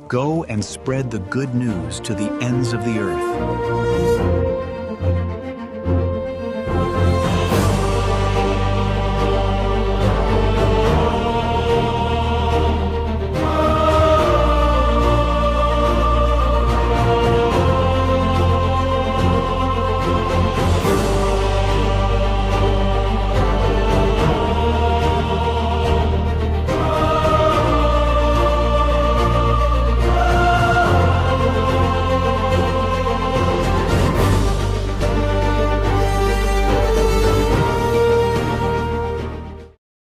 Go and spread the good news to the ends of the earth.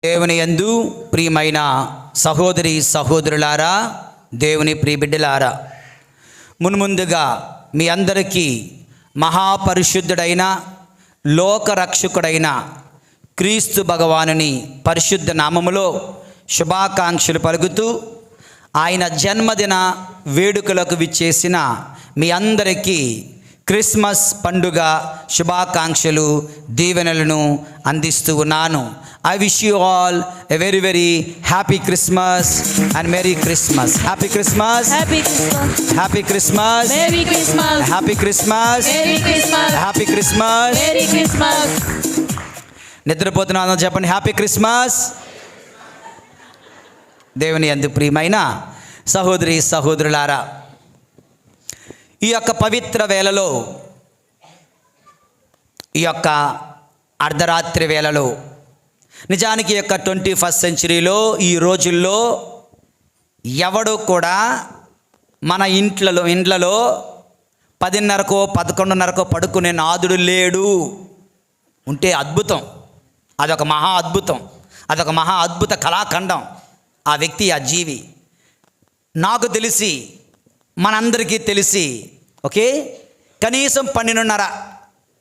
దేవుని యందు ప్రియమైన సహోదరి సహోదరులారా, దేవుని ప్రియబిడ్డలారా, మున్ముందుగా మీ అందరికీ మహాపరిశుద్ధుడైన లోకరక్షకుడైన క్రీస్తు భగవానుని పరిశుద్ధ నామములో శుభాకాంక్షలు పలుకుతూ, ఆయన జన్మదిన వేడుకలకు విచ్చేసిన మీ అందరికీ క్రిస్మస్ పండుగ శుభాకాంక్షలు, దీవెనలను అందిస్తూ ఉన్నాను. I wish you all a very very happy Christmas and Merry Christmas. Happy Christmas. Happy Christmas. Happy Christmas. Merry Christmas. Happy Christmas. Merry Christmas. Happy Christmas. Merry Christmas. నిద్రపోతున్నాను చెప్పండి, హ్యాపీ క్రిస్మస్. దేవుని యందు ప్రియమైన సహోదరి సహోదరులారా, ఈ యొక్క పవిత్ర వేళలో, ఈ యొక్క అర్ధరాత్రి వేళలో, నిజానికి ఈ యొక్క 21st సెంచరీలో ఈ రోజుల్లో ఎవడు కూడా మన ఇండ్లలో 10:30కో 11:30కో పడుకునే నాదుడు లేడు. ఉంటే అద్భుతం, అదొక మహా అద్భుతం, అదొక మహా అద్భుత కళాఖండం. ఆ వ్యక్తి, ఆ జీవి. నాకు తెలిసి, మనందరికీ తెలిసి, ఓకే, కనీసం 12:30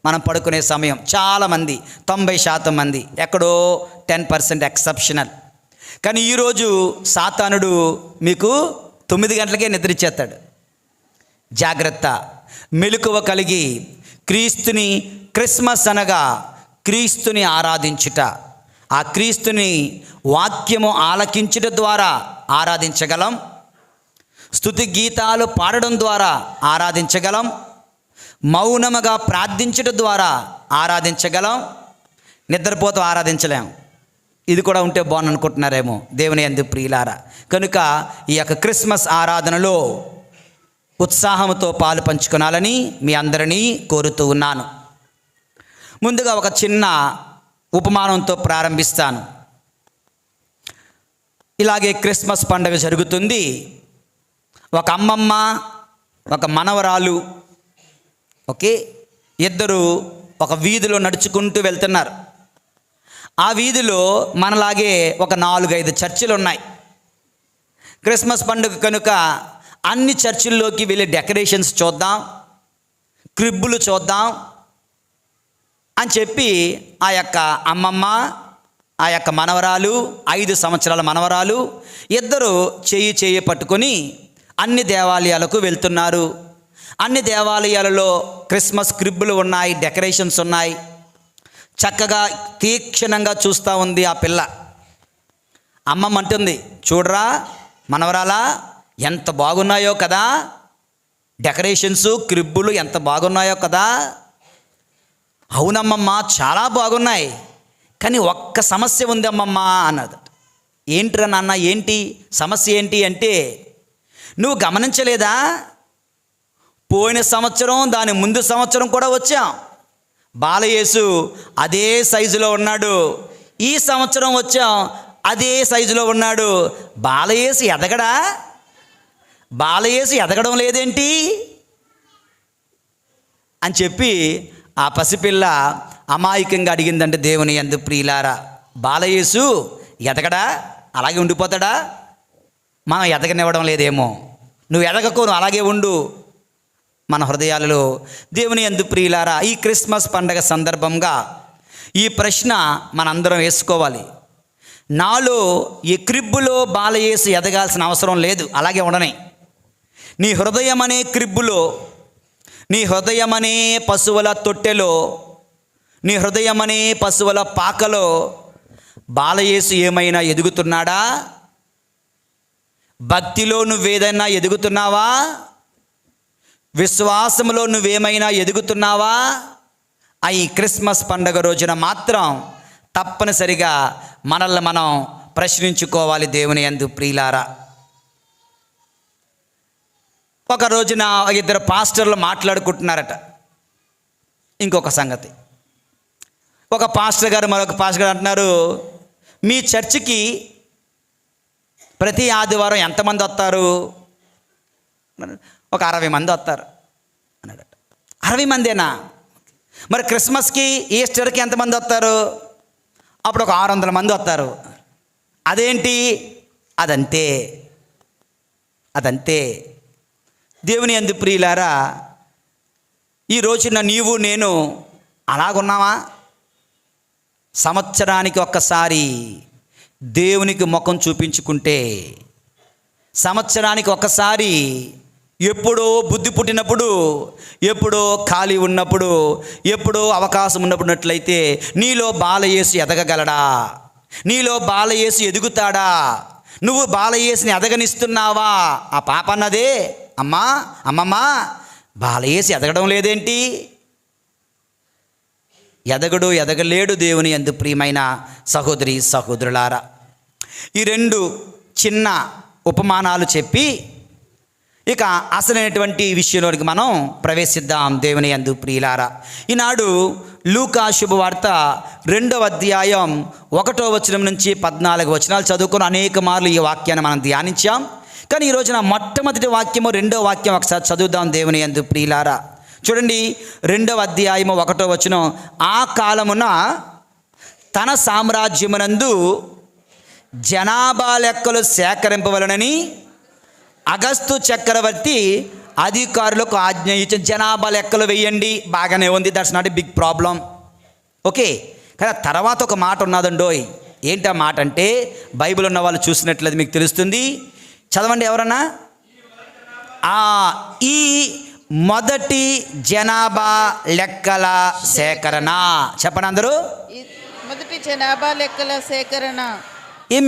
మనం పడుకునే సమయం. చాలామంది 90% మంది, ఎక్కడో 10% ఎక్సెప్షనల్. కానీ ఈరోజు సాతానుడు మీకు 9 గంటలకే నిద్రించేస్తాడు. జాగ్రత్త, మెలకువ కలిగి క్రీస్తుని, క్రిస్మస్ అనగా క్రీస్తుని ఆరాధించుట, ఆ క్రీస్తుని వాక్యము ఆలకించుట ద్వారా ఆరాధించగలం. స్తుతి గీతాలు పాడడం ద్వారా ఆరాధించగలం. మౌనముగా ప్రార్థించడం ద్వారా ఆరాధించగలం. నిద్రపోతూ ఆరాధించలేం. ఇది కూడా ఉంటే బాగుంది అనుకుంటున్నారేమో దేవుని యందు ప్రియులారా. కనుక ఈ యొక్క క్రిస్మస్ ఆరాధనలో ఉత్సాహంతో పాలు పంచుకోవాలని మీ అందరినీ కోరుతూ ఉన్నాను. ముందుగా ఒక చిన్న ఉపమానంతో ప్రారంభిస్తాను. ఇలాగే క్రిస్మస్ పండుగ జరుగుతుంది. ఒక అమ్మమ్మ, ఒక మనవరాలు, ఓకే, ఇద్దరు ఒక వీధిలో నడుచుకుంటూ వెళ్తున్నారు. ఆ వీధిలో మనలాగే ఒక 4-5 చర్చిలు ఉన్నాయి. క్రిస్మస్ పండుగ కనుక అన్ని చర్చిల్లోకి వెళ్ళి డెకరేషన్స్ చూద్దాం, క్రిబ్బులు చూద్దాం అని చెప్పి ఆ యొక్క అమ్మమ్మ, ఆ యొక్క మనవరాలు, 5 సంవత్సరాల మనవరాలు ఇద్దరు చేయి పట్టుకొని అన్ని దేవాలయాలకు వెళ్తున్నారు. అన్ని దేవాలయాలలో క్రిస్మస్ క్రిబ్బులు ఉన్నాయి, డెకరేషన్స్ ఉన్నాయి. చక్కగా తీక్షణంగా చూస్తూ ఉంది ఆ పిల్ల. అమ్మమ్మ అంటుంది, చూడరా మనవరాలా, ఎంత బాగున్నాయో కదా, డెకరేషన్స్ క్రిబ్బులు ఎంత బాగున్నాయో కదా. అవునమ్మమ్మ, చాలా బాగున్నాయి, కానీ ఒక్క సమస్య ఉంది అమ్మమ్మ అన్నది. ఏంట్రా నాన్న, ఏంటి సమస్య ఏంటి అంటే, నువ్వు గమనించలేదా, పోయిన సంవత్సరం, దాని ముందు సంవత్సరం కూడా వచ్చాం, బాలయేసు అదే సైజులో ఉన్నాడు. ఈ సంవత్సరం వచ్చాం, అదే సైజులో ఉన్నాడు. బాలయేసు ఎదగడా? బాలయేసు ఎదగడం లేదేంటి అని చెప్పి ఆ పసిపిల్ల అమాయకంగా అడిగిందంటే, దేవుని యందు ప్రియులారా, బాలయేసు ఎదగడా? అలాగే ఉండిపోతాడా? మనం ఎదగనివ్వడం లేదేమో. నువ్వు ఎదగకు, నువ్వు అలాగే ఉండు. మన హృదయాలలో దేవుని యందు ప్రియులారా, ఈ క్రిస్మస్ పండగ సందర్భంగా ఈ ప్రశ్న మనందరం వేసుకోవాలి. నాలో ఈ క్రిబ్బులో బాలయేసు ఎదగాల్సిన అవసరం లేదు, అలాగే ఉండని. నీ హృదయం అనే క్రిబ్బులో, నీ హృదయం అనే పశువుల తొట్టెలో, నీ హృదయం అనే పశువుల పాకలో బాలయేసు ఏమైనా ఎదుగుతున్నాడా? భక్తిలో నువ్వేదైనా ఎదుగుతున్నావా? విశ్వాసంలో నువ్వేమైనా ఎదుగుతున్నావా? ఈ క్రిస్మస్ పండుగ రోజున మాత్రం తప్పనిసరిగా మనల్ని మనం ప్రశ్నించుకోవాలి దేవుని యందు ప్రియులారా. ఒక రోజున ఇద్దరు పాస్టర్లు మాట్లాడుకుంటున్నారట. ఇంకొక సంగతి, ఒక పాస్టర్ గారు మరొక పాస్టర్ గారు అంటున్నారు, మీ చర్చికి ప్రతి ఆదివారం ఎంతమంది వస్తారు? ఒక 60 మంది వస్తారు అన్నాడట. 60 మందేనా? మరి క్రిస్మస్కి ఈస్టర్కి ఎంతమంది వస్తారు? అప్పుడు ఒక 600 మంది వస్తారు. అదేంటి? అదంతే. దేవుని యందు ప్రియులారా, ఈ రోజున నీవు నేను అలాగున్నావా? సంవత్సరానికి ఒక్కసారి దేవునికి ముఖం చూపించుకుంటే, సంవత్సరానికి ఒక్కసారి ఎప్పుడో బుద్ధి పుట్టినప్పుడు, ఎప్పుడో ఖాళీ ఉన్నప్పుడు, ఎప్పుడో అవకాశం ఉన్నప్పుడున్నట్లయితే నీలో బాలయేసు ఎదగగలడా? నీలో బాలయేసు ఎదుగుతాడా? నువ్వు బాలయేసుని ఎదగనిస్తున్నావా? ఆ పాప అన్నదే, అమ్మమ్మ బాలయేసు ఎదగడం లేదేంటి? ఎదగలేడు దేవుని యందు ప్రియమైన సహోదరి సహోదరులారా. ఈ 2 చిన్న ఉపమానాలు చెప్పి ఇక అసలైనటువంటి విషయంలోనికి మనం ప్రవేశిద్దాం దేవుని యందు ప్రియులారా. ఈనాడు లూకా శుభవార్త 2వ అధ్యాయం 1వ వచనం నుంచి 14 వచనాలు చదువుకొని అనేక మార్లు ఈ వాక్యాన్ని మనం ధ్యానించాం. కానీ ఈ రోజున మొట్టమొదటి వాక్యము 2వ వాక్యం ఒకసారి చదువుదాం దేవుని యందు ప్రియులారా. చూడండి, 2వ అధ్యాయము 1వ వచనం, ఆ కాలమున తన సామ్రాజ్యమునందు జనాభా లెక్కలు సేకరింపవలనని అగస్తు చక్రవర్తి అధికారులకు ఆజ్ఞ ఇచ్చిన. జనాభా లెక్కలు వేయండి, బాగానే ఉంది, that's not a big problem, okay. కానీ తర్వాత ఒక మాట ఉన్నదండోయ్. ఏంటి ఆ మాట అంటే, బైబిల్ ఉన్న వాళ్ళు చూసినట్లయితే మీకు తెలుస్తుంది. చదవండి ఎవరన్నా. ఈ మొదటి జనాభా లెక్కల సేకరణ. చెప్పండి అందరూ. మొదటి జనాభా లెక్కల సేకరణ.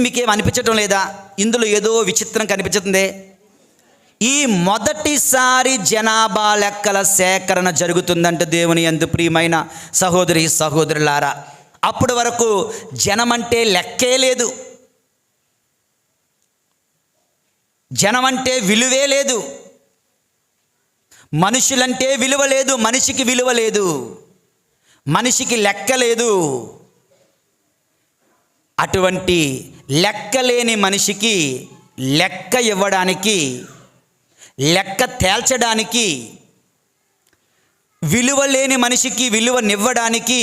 మీకేం అనిపించటం లేదా? ఇందులో ఏదో విచిత్రం కనిపించుతుంది. ఈ మొదటిసారి జనాభా లెక్కల సేకరణ జరుగుతుందంటే దేవుని యందు ప్రియమైన సహోదరి సహోదరులారా, అప్పటి వరకు జనమంటే లెక్కే లేదు, జనమంటే విలువే లేదు, మనుషులంటే విలువ లేదు, మనిషికి విలువ లేదు, మనిషికి లెక్క లేదు. అటువంటి లెక్కలేని మనిషికి లెక్క ఇవ్వడానికి, లెక్క తేల్చడానికి, విలువ లేని మనిషికి విలువనివ్వడానికి,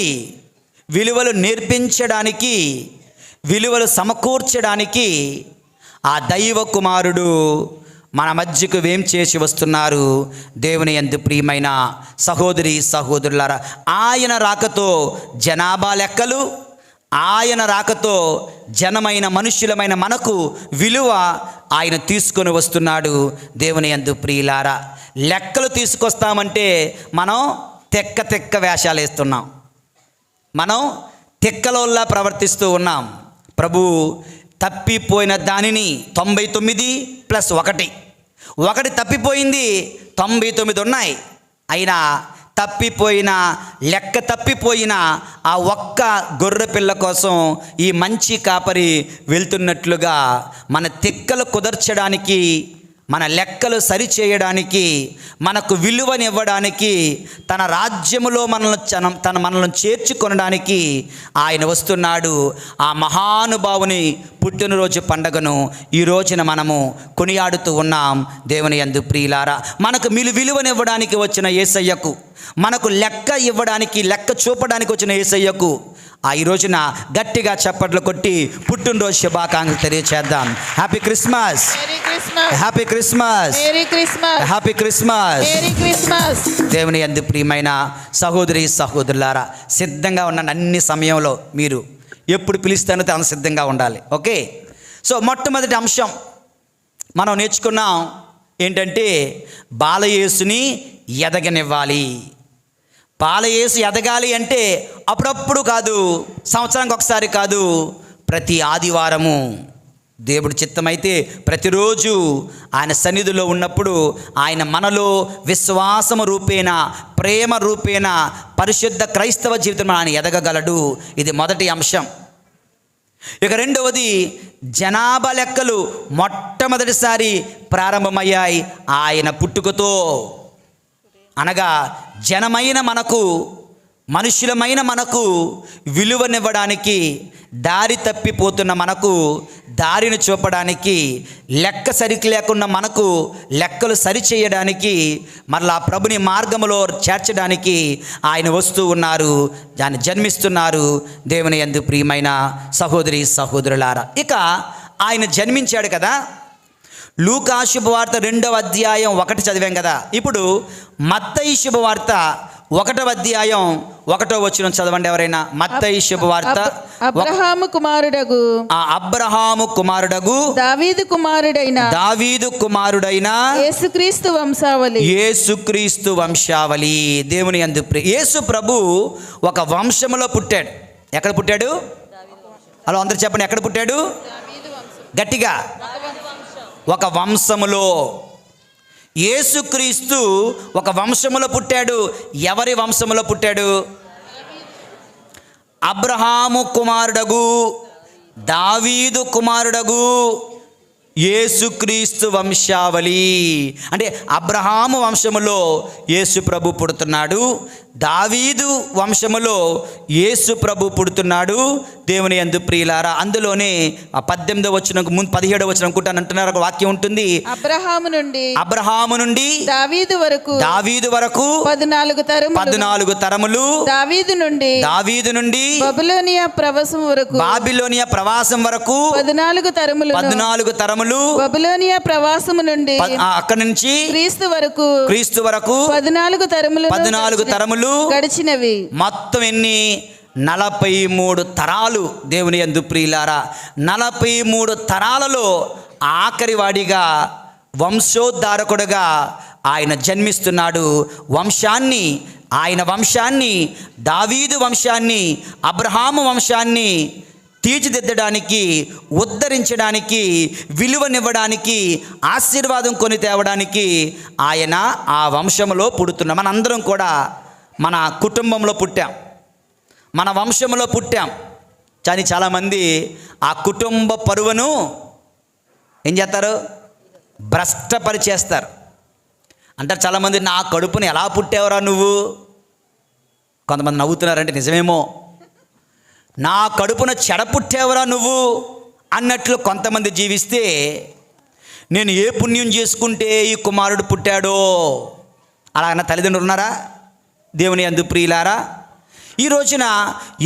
విలువలు నేర్పించడానికి, విలువలు సమకూర్చడానికి ఆ దైవ కుమారుడు మన మధ్యకు వేం చేసి వస్తున్నారు. దేవుని యందు ప్రియమైన సహోదరి సహోదరులారా, ఆయన రాకతో జనాభా లెక్కలు, ఆయన రాకతో జనమైన మనుష్యులమైన మనకు విలువ ఆయన తీసుకొని వస్తున్నాడు. దేవుని యందు ప్రియులారా, లెక్కలు తీసుకొస్తామంటే మనం తెక్క వేషాలు వేస్తున్నాం, మనం తెక్కలోల్లా ప్రవర్తిస్తూ ఉన్నాం. ప్రభు తప్పిపోయిన దానిని 99 + 1 తప్పిపోయింది, 99 ఉన్నాయి. అయినా లెక్క తప్పిపోయిన ఆ ఒక్క గొర్రె పిల్ల కోసం ఈ మంచి కాపరి వెళ్తున్నట్లుగా మన తెక్కలు కుదర్చడానికి, మన లెక్కలు సరిచేయడానికి, మనకు విలువనివ్వడానికి, తన రాజ్యములో మనల్ని చేర్చుకొనడానికి ఆయన వస్తున్నాడు. ఆ మహానుభావుని పుట్టినరోజు పండుగను ఈ రోజున మనము కొనియాడుతూ ఉన్నాం. దేవుని యందు ప్రియులారా, మనకు విలువనివ్వడానికి వచ్చిన యేసయ్యకు, మనకు లెక్క ఇవ్వడానికి, లెక్క చూపడానికి వచ్చిన యేసయ్యకు ఈ రోజున గట్టిగా చప్పట్లు కొట్టి పుట్టినరోజు శుభాకాంక్షలు తెలియచేద్దాం. Happy Christmas, happy Christmas, happy Christmas. దేవుని యందు ప్రియమైన సహోదరి సహోదరులారా, సిద్ధంగా ఉన్న అన్ని సమయంలో మీరు ఎప్పుడు పిలుస్తానో అంత సిద్ధంగా ఉండాలి, ఓకే. సో మొట్టమొదటి అంశం మనం నేర్చుకున్నాం ఏంటంటే, బాలయేసుని ఎదగనివ్వాలి. బాలయేసు ఎదగాలి అంటే అప్పుడప్పుడు కాదు, సంవత్సరానికి ఒకసారి కాదు, ప్రతి ఆదివారము దేవుడి చిత్తమైతే ప్రతిరోజు ఆయన సన్నిధిలో ఉన్నప్పుడు ఆయన మనలో విశ్వాసము రూపేణ, ప్రేమ రూపేణ పరిశుద్ధ క్రైస్తవ జీవితంలో ఆయన ఎదగగలడు. ఇది మొదటి అంశం. ఇక రెండవది, జనాభా లెక్కలు మొట్టమొదటిసారి ప్రారంభమయ్యాయి ఆయన పుట్టుకతో. అనగా జనమైన మనకు, మనుషులమైన మనకు విలువనివ్వడానికి, దారి తప్పిపోతున్న మనకు దారిని చూపడానికి, లెక్క సరికి లేకుండా మనకు లెక్కలు సరిచేయడానికి, మరలా ప్రభుని మార్గములో చేర్చడానికి ఆయన వస్తూ ఉన్నారు, ఆయన జన్మిస్తున్నారు. దేవుని యందు ప్రియమైన సహోదరి సహోదరులారా, ఇక ఆయన జన్మించాడు కదా. లూకా శుభవార్త 2వ అధ్యాయం 1 చదివాం కదా. ఇప్పుడు మత్తయి శుభవార్త 1వ అధ్యాయం 1వ వచనం చదవండి ఎవరైనా. మత్తయి శుభవార్త. అబ్రహాము కుమారుడగు దావీదు కుమారుడైన యేసుక్రీస్తు వంశావళి. దేవుని యందు యేసు ప్రభు ఒక వంశములో పుట్టాడు. ఎక్కడ పుట్టాడు? అలా అందరూ చెప్పండి, ఎక్కడ పుట్టాడు? గట్టిగా. ఒక వంశములో. యేసుక్రీస్తు ఒక వంశములో పుట్టాడు. ఎవరి వంశములో పుట్టాడు? అబ్రహాము కుమారుడగు దావీదు కుమారుడగు యేసుక్రీస్తు వంశావళి. అంటే అబ్రహాము వంశములో యేసు ప్రభు పుడుతున్నాడు, దావీదు వంశములో యేసు ప్రభు పుడుతున్నాడు. దేవుని యందు ప్రియులారా, అందులోనే 18వ వచనం ముందు 17వ వచనం అనుకుంటాను అంటున్నారు, ఒక వాక్యం ఉంటుంది. అబ్రహాము నుండి దావీదు వరకు 14 తరములు. దావీదు నుండి బాబిలోనియా ప్రవాసం వరకు 14 తరములు. బాబిలోనియా ప్రవాసము నుండి అక్కడి నుంచి క్రీస్తు వరకు 14 తరములు గడిచినవి. మొత్తం ఎన్ని? 43 తరాలు. దేవుని యందు ప్రియులారా, 43 తరాలలో ఆఖరి వాడిగా, వంశోద్ధారకుడుగా ఆయన జన్మిస్తున్నాడు. ఆయన వంశాన్ని, దావీదు వంశాన్ని, అబ్రహాము వంశాన్ని తీర్చిదిద్దడానికి, ఉద్ధరించడానికి, విలువనివ్వడానికి, ఆశీర్వాదం కొని తేవడానికి ఆయన ఆ వంశంలో పుడుతున్నాం. మనందరం కూడా మన కుటుంబంలో పుట్టాం, మన వంశంలో పుట్టాం. కానీ చాలామంది ఆ కుటుంబ పరువును ఏం చేస్తారు? భ్రష్టపరిచేస్తారు. అంటారు చాలామంది, నా కడుపుని ఎలా పుట్టావురా నువ్వు? కొంతమంది నవ్వుతున్నారంటే నిజమేమో. నా కడుపున చెడ పుట్టావురా నువ్వు అన్నట్లు కొంతమంది జీవిస్తే, నేను ఏ పుణ్యం చేసుకుంటే ఈ కుమారుడు పుట్టాడో అలా అన్న తల్లిదండ్రులు ఉన్నారా? దేవుని యందు ప్రియులారా, ఈ రోజున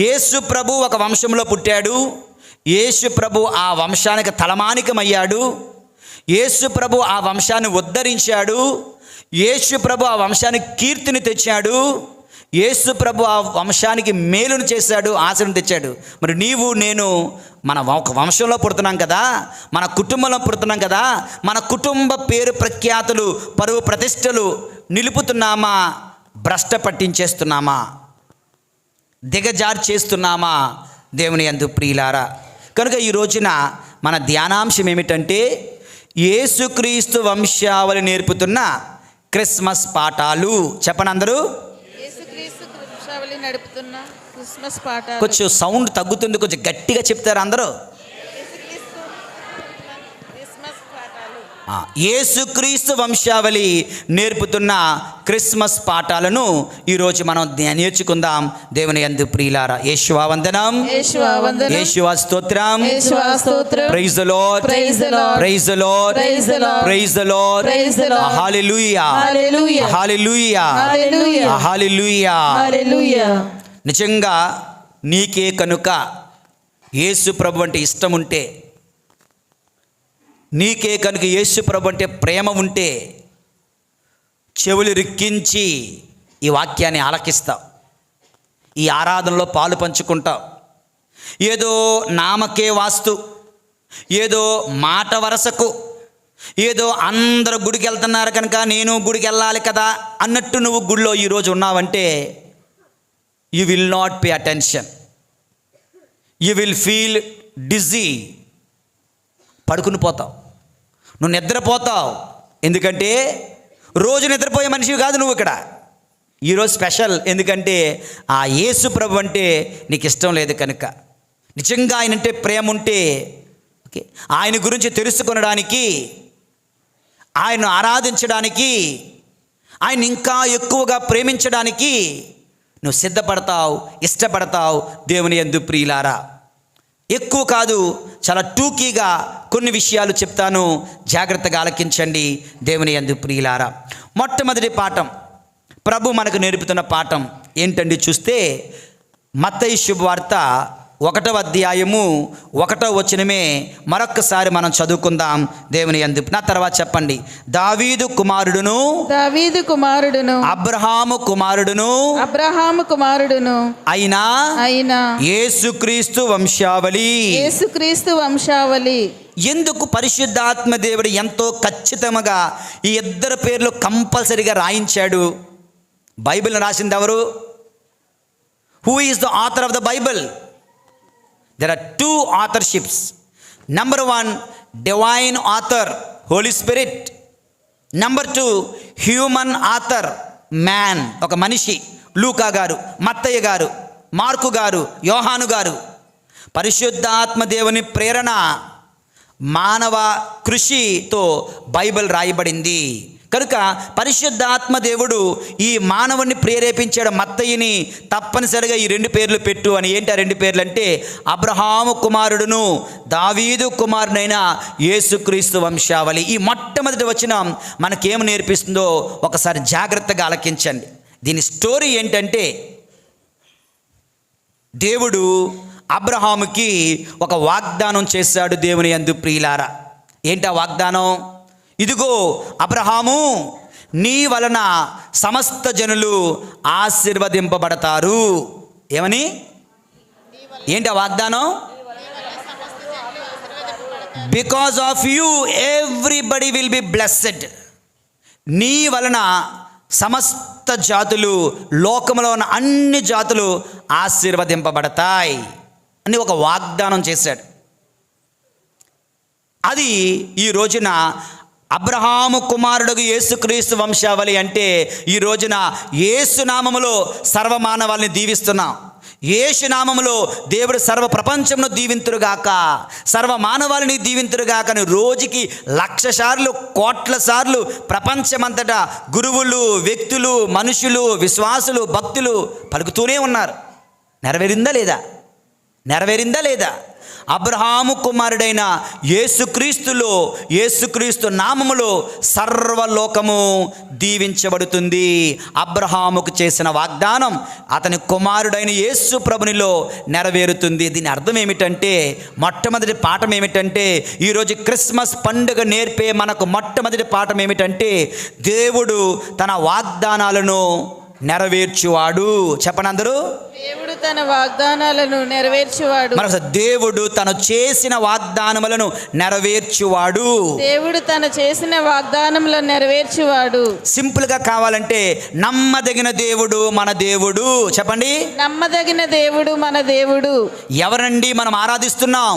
యేసు ప్రభు ఒక వంశంలో పుట్టాడు. యేసు ప్రభు ఆ వంశానికి తలమానికమయ్యాడు. యేసు ప్రభు ఆ వంశాన్ని ఉద్ధరించాడు. యేసు ప్రభు ఆ వంశానికి కీర్తిని తెచ్చాడు. యేసు ప్రభు ఆ వంశానికి మేలును చేశాడు, ఆశను తెచ్చాడు. మరి నీవు నేను మన వంశంలో పుడుతున్నాం కదా, మన కుటుంబంలో పుడుతున్నాం కదా, మన కుటుంబ పేరు ప్రఖ్యాతులు, పరువు ప్రతిష్టలు నిలుపుతున్నామా? భ్రష్ట పట్టించేస్తున్నామా? దిగజారు చేస్తున్నామా? దేవుని యందు ప్రియులారా, కనుక ఈ రోజున మన ధ్యానాంశం ఏమిటంటే, యేసుక్రీస్తు వంశావళి నేర్పుతున్న క్రిస్మస్ పాఠాలు. చెప్పండి అందరూ. నడుపుతున్న క్రిస్మస్ పాఠాలు. కొంచెం సౌండ్ తగ్గుతుంది, కొంచెం గట్టిగా చెప్తారు అందరూ. యేసుక్రీస్తు వంశావళి నేర్పుతున్న క్రిస్మస్ పాఠాలను ఈరోజు మనం నేర్చుకుందాం. దేవుని యందు ప్రియులారా, యేషువా వందనం, యేషువా స్తోత్రం. Praise the lord, praise the lord, praise the lord. Hallelujah, hallelujah, hallelujah. నిజంగా నీకే కనుక యేసు ప్రభు అంటే ఇష్టం ఉంటే, నీకే కనుక యేసు ప్రభు అంటే ప్రేమ ఉంటే, చెవులు రిక్కించి ఈ వాక్యాన్ని ఆలకిస్తావు, ఈ ఆరాధనలో పాలు పంచుకుంటావు. ఏదో నామకే వాస్తు, ఏదో మాట వరసకు, ఏదో అందరూ గుడికి వెళ్తున్నారు కనుక నేను గుడికి వెళ్ళాలి కదా అన్నట్టు నువ్వు గుడిలో ఈరోజు ఉన్నావంటే, you will not pay attention, you will feel dizzy. పడుకుని పోతావు, నువ్వు నిద్రపోతావు. ఎందుకంటే రోజు నిద్రపోయే మనిషివి కాదు నువ్వు. ఇక్కడ ఈరోజు స్పెషల్, ఎందుకంటే ఆ యేసు ప్రభు అంటే నీకు ఇష్టం లేదు కనుక. నిజంగా ఆయన అంటే ప్రేమ ఉంటే ఓకే, ఆయన గురించి తెలుసుకొనడానికి, ఆయన్ను ఆరాధించడానికి, ఆయన ఇంకా ఎక్కువగా ప్రేమించడానికి నువ్వు సిద్ధపడతావు, ఇష్టపడతావు. దేవుని యందు ప్రియులారా, ఎక్కువ కాదు, చాలా టూకీగా కొన్ని విషయాలు చెప్తాను, జాగ్రత్తగా ఆలకించండి. దేవుని యందు ప్రియులారా, మొట్టమొదటి పాఠం, ప్రభు మనకు నేర్పుతున్న పాఠం ఏంటండి చూస్తే, మత్తయి శుభవార్త 1వ అధ్యాయము 1వ వచనమే మరొక్కసారి మనం చదువుకుందాం. దేవుని యందు నా తర్వాత చెప్పండి. దావీదు కుమారుడును అబ్రహాము కుమారుడును అయినా యేసుక్రీస్తు వంశావళి. ఎందుకు పరిశుద్ధాత్మ దేవుడు ఎంతో ఖచ్చితంగా ఈ ఇద్దరు పేర్లు కంపల్సరీగా రాయించాడు? బైబిల్ రాసింది ఎవరు? Who is the author of the Bible? There are two authorships. Number 1, divine author, Holy Spirit. Number 2, human author, man, ఒక మనిషి. లూకా గారు, మత్తయ్య గారు, మార్కు గారు, యోహాను గారు. పరిశుద్ధాత్మ దేవుని ప్రేరణ, మానవ కృషితో బైబిల్ రాయబడింది కనుక పరిశుద్ధాత్మ దేవుడు ఈ మానవుని ప్రేరేపించాడు. మత్తయిని తప్పనిసరిగా ఈ 2 పేర్లు పెట్టు అని. ఏంటి ఆ 2 పేర్లు అంటే, అబ్రహాము కుమారుడును దావీదు కుమారుడైన యేసుక్రీస్తు వంశావళి. ఈ మొట్టమొదటి వచనం మనకేం నేర్పిస్తుందో ఒకసారి జాగ్రత్తగా ఆలకించండి. దీని స్టోరీ ఏంటంటే, దేవుడు అబ్రహాముకి ఒక వాగ్దానం చేశాడు. దేవుని యందు ప్రియులారా, ఏంటి ఆ వాగ్దానం? ఇదిగో అబ్రహాము, నీ వలన సమస్త జనులు ఆశీర్వదింపబడతారు. ఏమని? ఏంటి ఆ వాగ్దానం? Because of you everybody will be blessed. నీ వలన సమస్త జాతులు, లోకంలో ఉన్న అన్ని జాతులు ఆశీర్వదింపబడతాయి అని ఒక వాగ్దానం చేశాడు. అది ఈ రోజున అబ్రహాము కుమారుడు యేసుక్రీస్తు వంశావళి అంటే, ఈ రోజున యేసు నామములో సర్వమానవాళ్ళని దీవిస్తున్నాం. యేసు నామములో దేవుడు సర్వ ప్రపంచంను దీవింతురుగాక, సర్వ మానవాళిని దీవింతురుగాక అని రోజుకి 1,00,000 సార్లు, కోట్ల సార్లు ప్రపంచమంతటా గురువులు, వ్యక్తులు, మనుషులు, విశ్వాసులు, భక్తులు పలుకుతూనే ఉన్నారు. నెరవేరిందా లేదా? అబ్రహాము కుమారుడైన యేసుక్రీస్తులో, యేసుక్రీస్తు నామములో సర్వలోకము దీవించబడుతుంది. అబ్రహాముకు చేసిన వాగ్దానం అతని కుమారుడైన యేసు ప్రభునిలో నెరవేరుతుంది. దీని అర్థం ఏమిటంటే, మొట్టమొదటి పాఠం ఏమిటంటే, ఈరోజు క్రిస్మస్ పండుగ నేర్పే మనకు మొట్టమొదటి పాఠం ఏమిటంటే, దేవుడు తన వాగ్దానాలను నెరవేర్చువాడు. చెప్పండి అందరూ. దేవుడు తన వాగ్దానాలను నెరవేర్చువాడు. మరొకసారి, దేవుడు తను చేసిన వాగ్దానములను నెరవేర్చువాడు. దేవుడు తను చేసిన వాగ్దానములను నెరవేర్చువాడు. సింపుల్ గా కావాలంటే, నమ్మదగిన దేవుడు మన దేవుడు. చెప్పండి. నమ్మదగిన దేవుడు మన దేవుడు. ఎవరండి మనం ఆరాధిస్తున్నాం?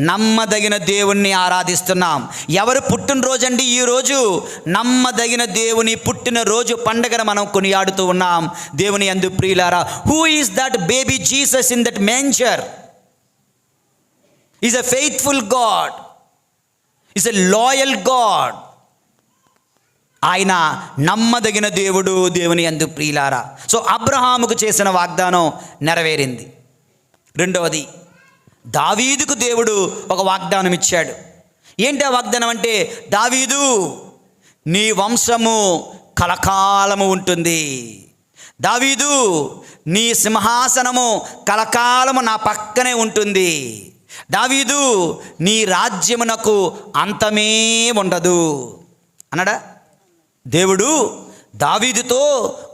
నమ్మదగిన దేవుణ్ణి ఆరాధిస్తున్నాం. ఎవరు పుట్టినరోజు అండి ఈరోజు? నమ్మదగిన దేవుని పుట్టినరోజు పండుగను మనం కొనియాడుతూ ఉన్నాం. దేవుని యందు ప్రియులారా, who is that baby Jesus in that manger? Is a faithful God, is a loyal God. ఆయన నమ్మదగిన దేవుడు. దేవుని యందు ప్రియులారా, సో అబ్రహాముకు చేసిన వాగ్దానం నెరవేరింది. రెండవది, దావీదుకు దేవుడు ఒక వాగ్దానం ఇచ్చాడు. ఏంటి ఆ వాగ్దానం అంటే, దావీదు, నీ వంశము కలకాలము ఉంటుంది. దావీదు, నీ సింహాసనము కలకాలము నా పక్కనే ఉంటుంది. దావీదు, నీ రాజ్యమునకు అంతమే ఉండదు అన్నాడా? దేవుడు దావీదుతో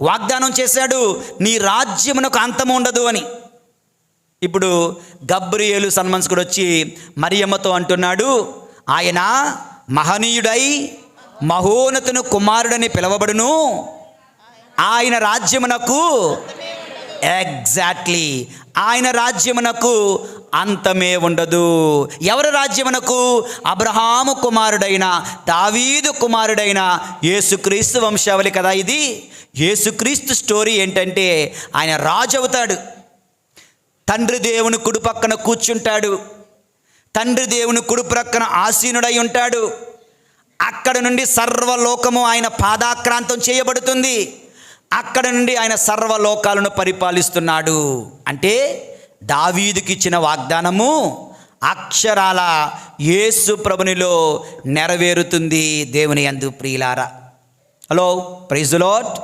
వాగ్దానం చేశాడు, నీ రాజ్యమునకు అంతము ఉండదు అని. ఇప్పుడు గబ్రియేలు సన్మంస్కుడు వచ్చి మరియమ్మతో అంటున్నాడు, ఆయన మహనీయుడై మహోన్నతుని కుమారుడని పిలవబడును, ఆయన రాజ్యమునకు ఎగ్జాక్ట్లీ. ఆయన రాజ్యమునకు అంతమే ఉండదు. ఎవరి రాజ్యమునకు? అబ్రహాము కుమారుడైన, దావీదు కుమారుడైన యేసుక్రీస్తు వంశావళి కదా ఇది. యేసుక్రీస్తు స్టోరీ ఏంటంటే ఆయన రాజు అవుతాడు. తండ్రి దేవుని కుడి పక్కన కూర్చుంటాడు. తండ్రి దేవుని కుడి ప్రక్కన ఆసీనుడై ఉంటాడు. అక్కడ నుండి సర్వలోకము ఆయన పాదాక్రాంతం చేయబడుతుంది. అక్కడ నుండి ఆయన సర్వలోకాలను పరిపాలిస్తున్నాడు. అంటే దావీదుకి ఇచ్చిన వాగ్దానము అక్షరాల యేసు ప్రభునిలో నెరవేరుతుంది. దేవుని యందు ప్రియులారా, hello, praise the lord,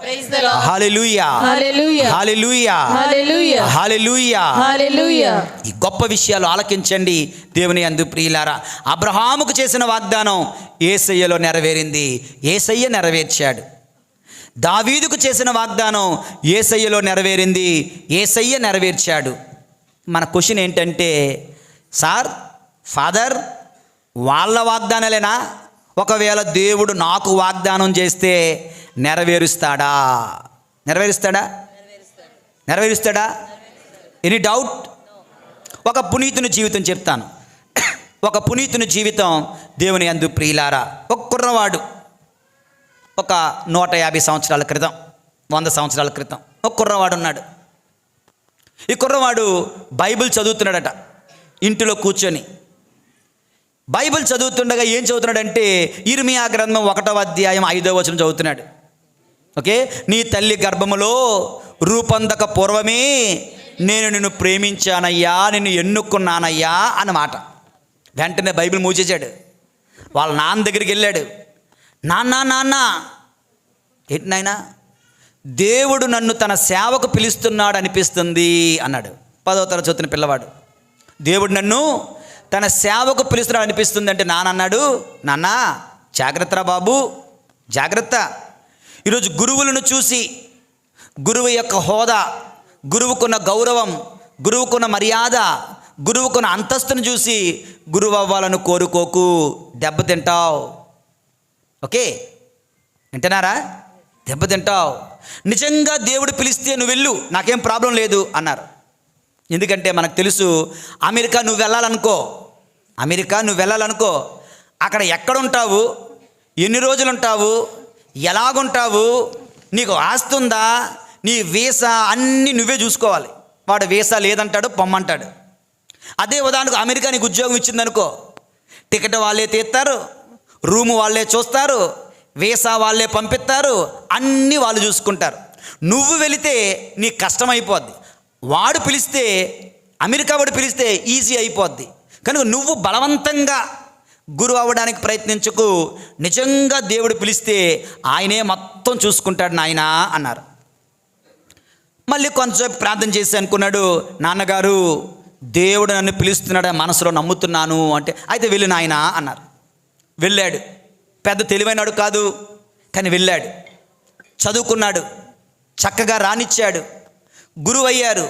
hallelujah, hallelujah, hallelujah, hallelujah, hallelujah, హల్లెలూయా. ఈ గొప్ప విషయాలు ఆలకించండి దేవుని యందు ప్రియులారా. అబ్రహాముకు చేసిన వాగ్దానం యేసయ్యలో నెరవేరింది. యేసయ్య నెరవేర్చాడు. దావీదుకు చేసిన వాగ్దానం యేసయ్యలో నెరవేరింది. యేసయ్య నెరవేర్చాడు. మన క్వశ్చన్ ఏంటంటే, సార్, ఫాదర్, వాళ్ళ వాగ్దానాలేనా? ఒకవేళ దేవుడు నాకు వాగ్దానం చేస్తే నెరవేరుస్తాడా? నెరవేరుస్తాడా? నెరవేరుస్తాడా? Any doubt? ఒక పునీతుని జీవితం చెప్తాను. ఒక పునీతుని జీవితం దేవుని యందు ప్రియులారా. ఒక కుర్రవాడు ఒక 150 సంవత్సరాల క్రితం, 100 సంవత్సరాల క్రితం ఒక కుర్రవాడు ఉన్నాడు. ఈ కుర్రవాడు బైబిల్ చదువుతున్నాడట ఇంటిలో కూర్చొని. బైబిల్ చదువుతుండగా ఏం చదువుతున్నాడంటే ఇర్మియా గ్రంథం 1వ అధ్యాయం 5వ వచనం చదువుతున్నాడు. ఓకే, నీ తల్లి గర్భములో రూపొందక పూర్వమే నేను నిన్ను ప్రేమించానయ్యా, నిన్ను ఎన్నుకున్నానయ్యా అన్నమాట. వెంటనే బైబిల్ మూసేశాడు. వాళ్ళ నాన్న దగ్గరికి వెళ్ళాడు. నాన్న ఏంటి నాయనా? దేవుడు నన్ను తన సేవకు పిలుస్తున్నాడు అనిపిస్తుంది అన్నాడు. 10వ తరగతి చదువుతున్న పిల్లవాడు. దేవుడు నన్ను తన సేవకు పిలుస్తున్నాడు అనిపిస్తుంది అంటే నాన్న అన్నాడు, నాన్న జాగ్రత్తరా బాబు, జాగ్రత్త. ఈరోజు గురువులను చూసి, గురువు యొక్క హోదా, గురువుకున్న గౌరవం, గురువుకున్న మర్యాద, గురువుకున్న అంతస్తును చూసి గురువు అవ్వాలని కోరుకోకు, దెబ్బతింటావు. ఓకే, వింటున్నారా? దెబ్బతింటావు. నిజంగా దేవుడు పిలిస్తే నువ్వు వెళ్ళు, నాకేం ప్రాబ్లం లేదు అన్నారు. ఎందుకంటే మనకు తెలుసు, అమెరికా నువ్వు వెళ్ళాలనుకో, అక్కడ ఎక్కడుంటావు, ఎన్ని రోజులు ఉంటావు, ఎలాగుంటావు, నీకు ఆస్తుందా, నీ వీసా అన్నీ నువ్వే చూసుకోవాలి. వాడు వీసా లేదంటాడు, పొమ్మంటాడు. అదే ఉదాహరణకు అమెరికా నీకు ఉద్యోగం ఇచ్చిందనుకో, టికెట్ వాళ్ళే తీస్తారు, రూము వాళ్ళే చూస్తారు, వీసా వాళ్ళే పంపిస్తారు, అన్నీ వాళ్ళు చూసుకుంటారు. నువ్వు వెళితే నీకు కష్టమైపోద్ది. వాడు పిలిస్తే, అమెరికా వాడు పిలిస్తే ఈజీ అయిపోద్ది. కనుక నువ్వు బలవంతంగా గురువు అవ్వడానికి ప్రయత్నించకు. నిజంగా దేవుడు పిలిస్తే ఆయనే మొత్తం చూసుకుంటాడు నాయనా అన్నారు. మళ్ళీ కొంచెంసేపు ప్రార్థన చేసి అనుకున్నాడు, నాన్నగారు దేవుడు నన్ను పిలుస్తున్నాడు మనసులో నమ్ముతున్నాను అంటే, అయితే వెళ్ళు నాయనా అన్నారు. వెళ్ళాడు. పెద్ద తెలివైనడు కాదు, కానీ వెళ్ళాడు. చదువుకున్నాడు, చక్కగా రానిచ్చాడు, గురువు అయ్యారు.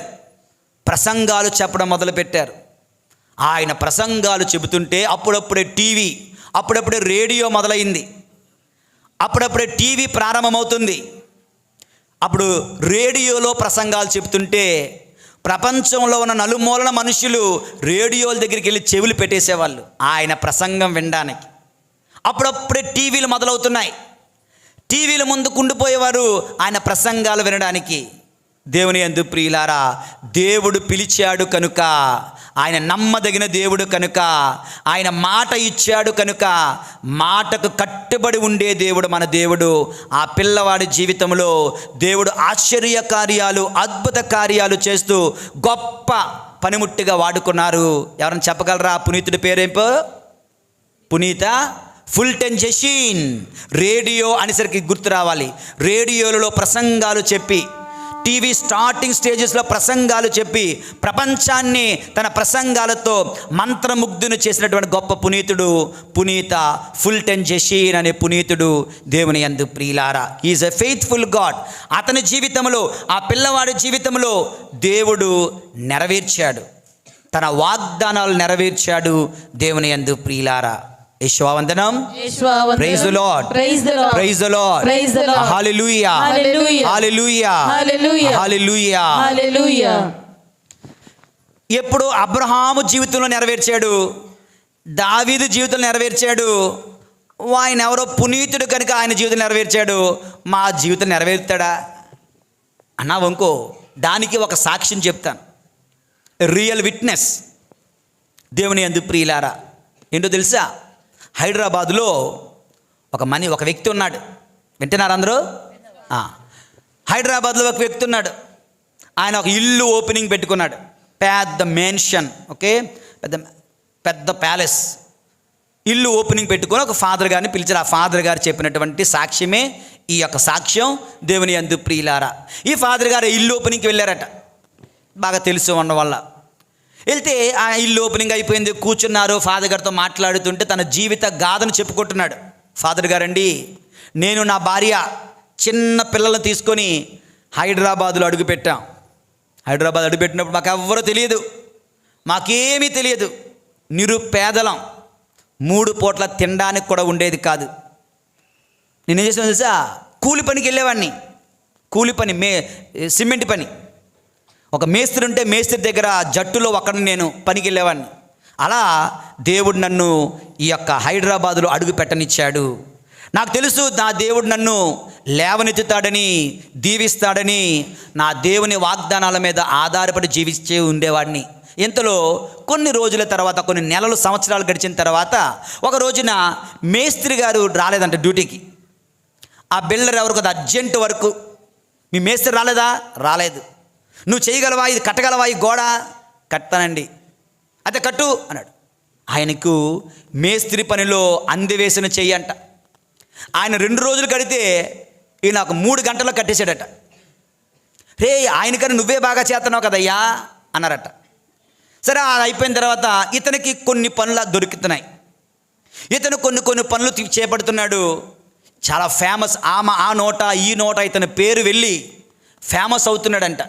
ప్రసంగాలు చెప్పడం మొదలుపెట్టారు. ఆయన ప్రసంగాలు చెబుతుంటే అప్పుడప్పుడే టీవీ, అప్పుడప్పుడే రేడియో మొదలైంది. అప్పుడప్పుడే టీవీ ప్రారంభమవుతుంది. అప్పుడు రేడియోలో ప్రసంగాలు చెబుతుంటే ప్రపంచంలో ఉన్న నలుమూలల మనుషులు రేడియోల దగ్గరికి వెళ్ళి చెవులు పెట్టేసేవాళ్ళు ఆయన ప్రసంగం వినడానికి. అప్పుడప్పుడే టీవీలు మొదలవుతున్నాయి. టీవీల ముందు కుండిపోయేవారు ఆయన ప్రసంగాలు వినడానికి. దేవుని యందు ప్రియులారా, దేవుడు పిలిచాడు కనుక, ఆయన నమ్మదగిన దేవుడు కనుక, ఆయన మాట ఇచ్చాడు కనుక, మాటకు కట్టుబడి ఉండే దేవుడు మన దేవుడు. ఆ పిల్లవాడి జీవితంలో దేవుడు ఆశ్చర్య కార్యాలు, అద్భుత కార్యాలు చేస్తూ గొప్ప పనిముట్టిగా వాడుకున్నారు. ఎవరైనా చెప్పగలరా పునీతుడి పేరేంపో? పునీత ఫుల్టన్ జెషీన్. రేడియో అనేసరికి గుర్తు రావాలి. రేడియోలలో ప్రసంగాలు చెప్పి, టీవీ స్టార్టింగ్ స్టేజెస్లో ప్రసంగాలు చెప్పి ప్రపంచాన్ని తన ప్రసంగాలతో మంత్రముగ్ధుని చేసినటువంటి గొప్ప పునీతుడు పునీత ఫుల్టన్ జెషీన్ అనే పునీతుడు. దేవుని యందు ప్రియులారా, ఈజ్ ఎ ఫెయిత్ఫుల్ గాడ్. అతని జీవితంలో, ఆ పిల్లవాడి జీవితంలో దేవుడు నెరవేర్చాడు, తన వాగ్దానాలు నెరవేర్చాడు. దేవుని యందు ప్రియులారా, యెహోవావందనం. యేషువావందనం. Praise the lord. Praise the lord. Praise the lord. Praise the lord. Hallelujah. Hallelujah. Hallelujah. Hallelujah. Hallelujah. Hallelujah. ఎప్పుడు అబ్రహాము జీవితంలో నెరవేర్చాడు, దావీదు జీవితంలో నెరవేర్చాడు. ఆయన ఎవరో పునీతుడు కనుక ఆయన జీవితం నెరవేర్చాడు, మా జీవితం నెరవేరుతాడా అన్నా వంకో. దానికి ఒక సాక్ష్యం చెప్తాను, రియల్ విట్నెస్. దేవుని యందు ప్రియులారా, ఏంటో తెలుసా? హైదరాబాదులో ఒక వ్యక్తి ఉన్నాడు. వింటున్నారు అందరూ? హైదరాబాద్లో ఒక వ్యక్తి ఉన్నాడు. ఆయన ఒక ఇల్లు ఓపెనింగ్ పెట్టుకున్నాడు. పెద్ద మెన్షన్, ఓకే, పెద్ద ప్యాలెస్ ఇల్లు ఓపెనింగ్ పెట్టుకొని ఒక ఫాదర్ గారిని పిలిచారు. ఆ ఫాదర్ గారు చెప్పినటువంటి సాక్ష్యమే ఈ యొక్క సాక్ష్యం. దేవుని యందు ప్రియులారా, ఈ ఫాదర్ గారు ఇల్లు ఓపెనింగ్కి వెళ్ళారట. బాగా తెలుసు ఉండడం వల్ల వెళ్తే ఆ ఇల్లు ఓపెనింగ్ అయిపోయింది. కూర్చున్నారు. ఫాదర్ గారితో మాట్లాడుతుంటే తన జీవిత గాథను చెప్పుకుంటున్నాడు. ఫాదర్ గారండి, నేను నా భార్య చిన్న పిల్లలను తీసుకొని హైదరాబాదులో అడుగుపెట్టాం. హైదరాబాద్ అడుగుపెట్టినప్పుడు మాకు ఎవ్వరూ తెలియదు, మాకేమీ తెలియదు. నిరుపేదలం, 3 పూట్ల తినడానికి కూడా ఉండేది కాదు. నేనేం చేసాను తెలుసా? కూలి పనికి వెళ్ళేవాడిని. కూలి పని, సిమెంట్ పని. ఒక మేస్త్రి ఉంటే మేస్త్రి దగ్గర జట్టులో ఒకడిని నేను పనికి వెళ్ళేవాడిని. అలా దేవుడు నన్ను ఈ యొక్క హైదరాబాదులో అడుగు పెట్టనిచ్చాడు. నాకు తెలుసు నా దేవుడు నన్ను లేవనెత్తుతాడని, దీవిస్తాడని. నా దేవుని వాగ్దానాల మీద ఆధారపడి జీవించే ఉండేవాడిని. ఇంతలో కొన్ని రోజుల తర్వాత, కొన్ని నెలలు, సంవత్సరాలు గడిచిన తర్వాత ఒక రోజున మేస్త్రి గారు రాలేదంట డ్యూటీకి. ఆ బిల్డర్ ఎవరు కదా, అర్జెంట్ వర్క్. మీ మేస్త్రి రాలేదా? రాలేదు. నువ్వు చేయగలవా, ఇది కట్టగలవా, ఈ గోడ? కట్టానండి. అయితే కట్టు అన్నాడు. ఆయనకు మేస్త్రి పనిలో అందివేసిన చెయ్యి అంట. ఆయన 2 రోజులు కడితే ఈయన ఒక 3 గంటల్లో కట్టేశాడట. రే, ఆయనకని నువ్వే బాగా చేస్తున్నావు కదయ్యా అన్నారట. సరే, అది అయిపోయిన తర్వాత ఇతనికి కొన్ని పనులు దొరుకుతున్నాయి. ఇతను కొన్ని పనులు చేపడుతున్నాడు. చాలా ఫేమస్. ఆ నోట ఈ నోట ఇతని పేరు వెళ్ళి ఫేమస్ అవుతున్నాడంట.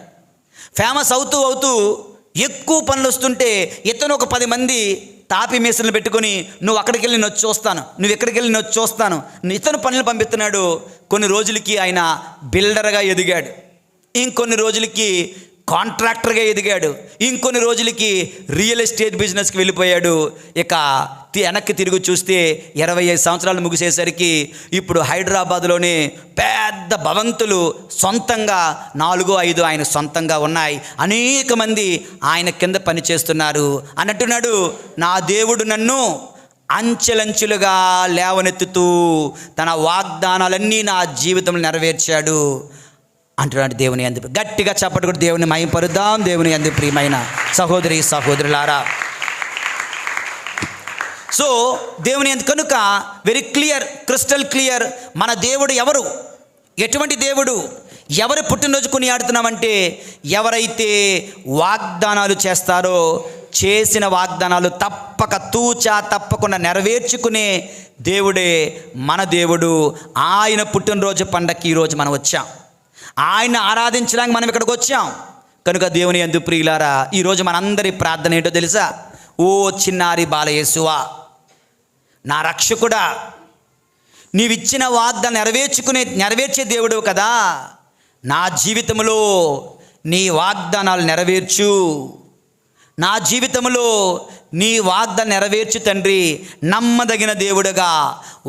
ఫేమస్ అవుతూ ఎక్కువ పనులు వస్తుంటే ఇతను ఒక 10 మంది తాపి మేస్త్రులను పెట్టుకొని, నువ్వు అక్కడికి వెళ్ళి నేను వచ్చి చూస్తాను, నువ్వు ఎక్కడికి వెళ్ళి నేను వచ్చి చూస్తాను, ఇతను పనులు పంపిస్తున్నాడు. కొన్ని రోజులకి ఆయన బిల్డర్గా ఎదిగాడు. ఇంకొన్ని రోజులకి కాంట్రాక్టర్గా ఎదిగాడు. ఇంకొన్ని రోజులకి రియల్ ఎస్టేట్ బిజినెస్కి వెళ్ళిపోయాడు. ఇక వెనక్కి తిరిగి చూస్తే 25 సంవత్సరాలు ముగిసేసరికి ఇప్పుడు హైదరాబాద్లోనే పెద్ద భవంతులు సొంతంగా 4-5 ఆయన సొంతంగా ఉన్నాయి. అనేక మంది ఆయన కింద పనిచేస్తున్నారు. అన్నట్టున్నాడు, నా దేవుడు నన్ను అంచెలంచెలుగా లేవనెత్తుతూ తన వాగ్దానాలన్నీ నా జీవితంలో నెరవేర్చాడు అంటున్నాడు. దేవుని యందు గట్టిగా చప్పట్లు కూడా దేవుని మహిమపరుద్దాం. దేవుని యందు ప్రియమైన సహోదరి సహోదరులారా, సో దేవుని యందు కనుక వెరీ క్లియర్, క్రిస్టల్ క్లియర్. మన దేవుడు ఎవరు, ఎటువంటి దేవుడు, ఎవరు పుట్టినరోజు కొనియాడుతున్నామంటే ఎవరైతే వాగ్దానాలు చేస్తారో, చేసిన వాగ్దానాలు తప్పకుండా నెరవేర్చుకునే దేవుడే మన దేవుడు. ఆయన పుట్టినరోజు పండగకి ఈరోజు మనం వచ్చాం. ఆయన ఆరాధించడానికి మనం ఇక్కడికి వచ్చాం కనుక దేవుని యందు ప్రియులారా, ఈరోజు మనందరి ప్రార్థన ఏంటో తెలుసా? ఓ చిన్నారి బాలయేసువా, నా రక్షకుడా, నీవిచ్చిన వాగ్దానం నెరవేర్చే దేవుడు కదా. నా జీవితంలో నీ వాగ్దానాలు నెరవేర్చు. నా జీవితంలో నీ వాగ్దానం నెరవేర్చు తండ్రి. నమ్మదగిన దేవుడుగా,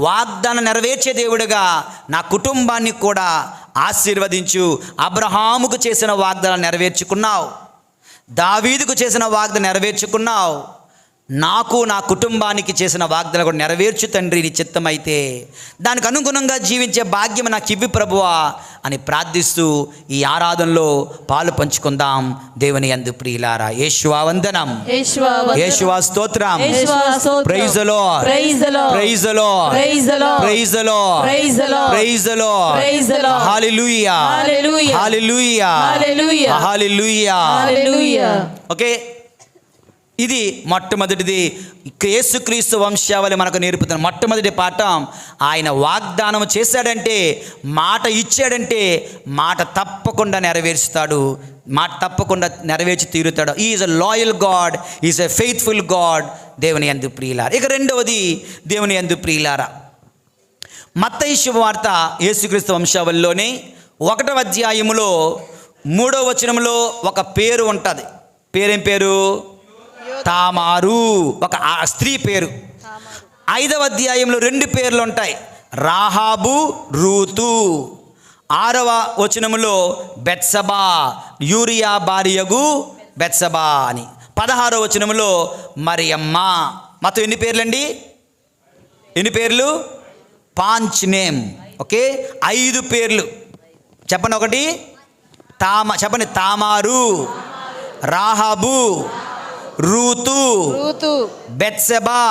వాగ్దానం నెరవేర్చే దేవుడుగా నా కుటుంబాన్ని కూడా ఆశీర్వదించు. అబ్రహాముకు చేసిన వాగ్దానం నెరవేర్చుకున్నావు, దావీదుకు చేసిన వాగ్దానం నెరవేర్చుకున్నావు. నాకు, నా కుటుంబానికి చేసిన వాగ్దానం కూడా నెరవేర్చు తండ్రి, నీ చిత్తమైతే. దానికి అనుగుణంగా జీవించే భాగ్యం నాకు ఇవ్వి ప్రభువా అని ప్రార్థిస్తూ ఈ ఆరాధనలో పాలు పంచుకుందాం. దేవుని యందు ప్రియులారా, యేషువా వందనం, యేషువా స్తోత్రం, praise the lord, praise the lord, praise the lord, praise the lord, praise the lord, praise the lord, praise the lord, praise the lord, hallelujah, hallelujah, hallelujah, hallelujah, hallelujah, hallelujah. Okay, ఇది మొట్టమొదటిది. యేసుక్రీస్తు వంశావళి మనకు నేర్పుతున్న మొట్టమొదటి పాఠం. ఆయన వాగ్దానం చేశాడంటే, మాట ఇచ్చాడంటే మాట తప్పకుండా నెరవేరుస్తాడు, మాట తప్పకుండా నెరవేర్చి తీరుతాడు. Is a loyal god, is a faithful god. దేవుని యందు ప్రియులారా. ఇక రెండవది దేవుని యందు ప్రియులారా, మత్తయి శుభవార్త యేసుక్రీస్తు వంశావళిలోనే 1వ అధ్యాయములో 3వ వచనంలో ఒక పేరు ఉంటుంది. పేరేం పేరు? తామారు, ఒక స్త్రీ పేరు. 5వ అధ్యాయంలో 2 పేర్లు ఉంటాయి, రాహాబు, రూతు. 6వ వచనములో బెత్సబా, యూరియా భార్యగు బెత్సబా అని. 16వ వచనములో మరియమ్మ. మొత్తం ఎన్ని పేర్లండి? ఎన్ని పేర్లు? 5 నేమ్. ఓకే, 5 పేర్లు చెప్పండి. ఒకటి చెప్పండి, తామారు, రాహాబు, రూతు, బెత్సెబా,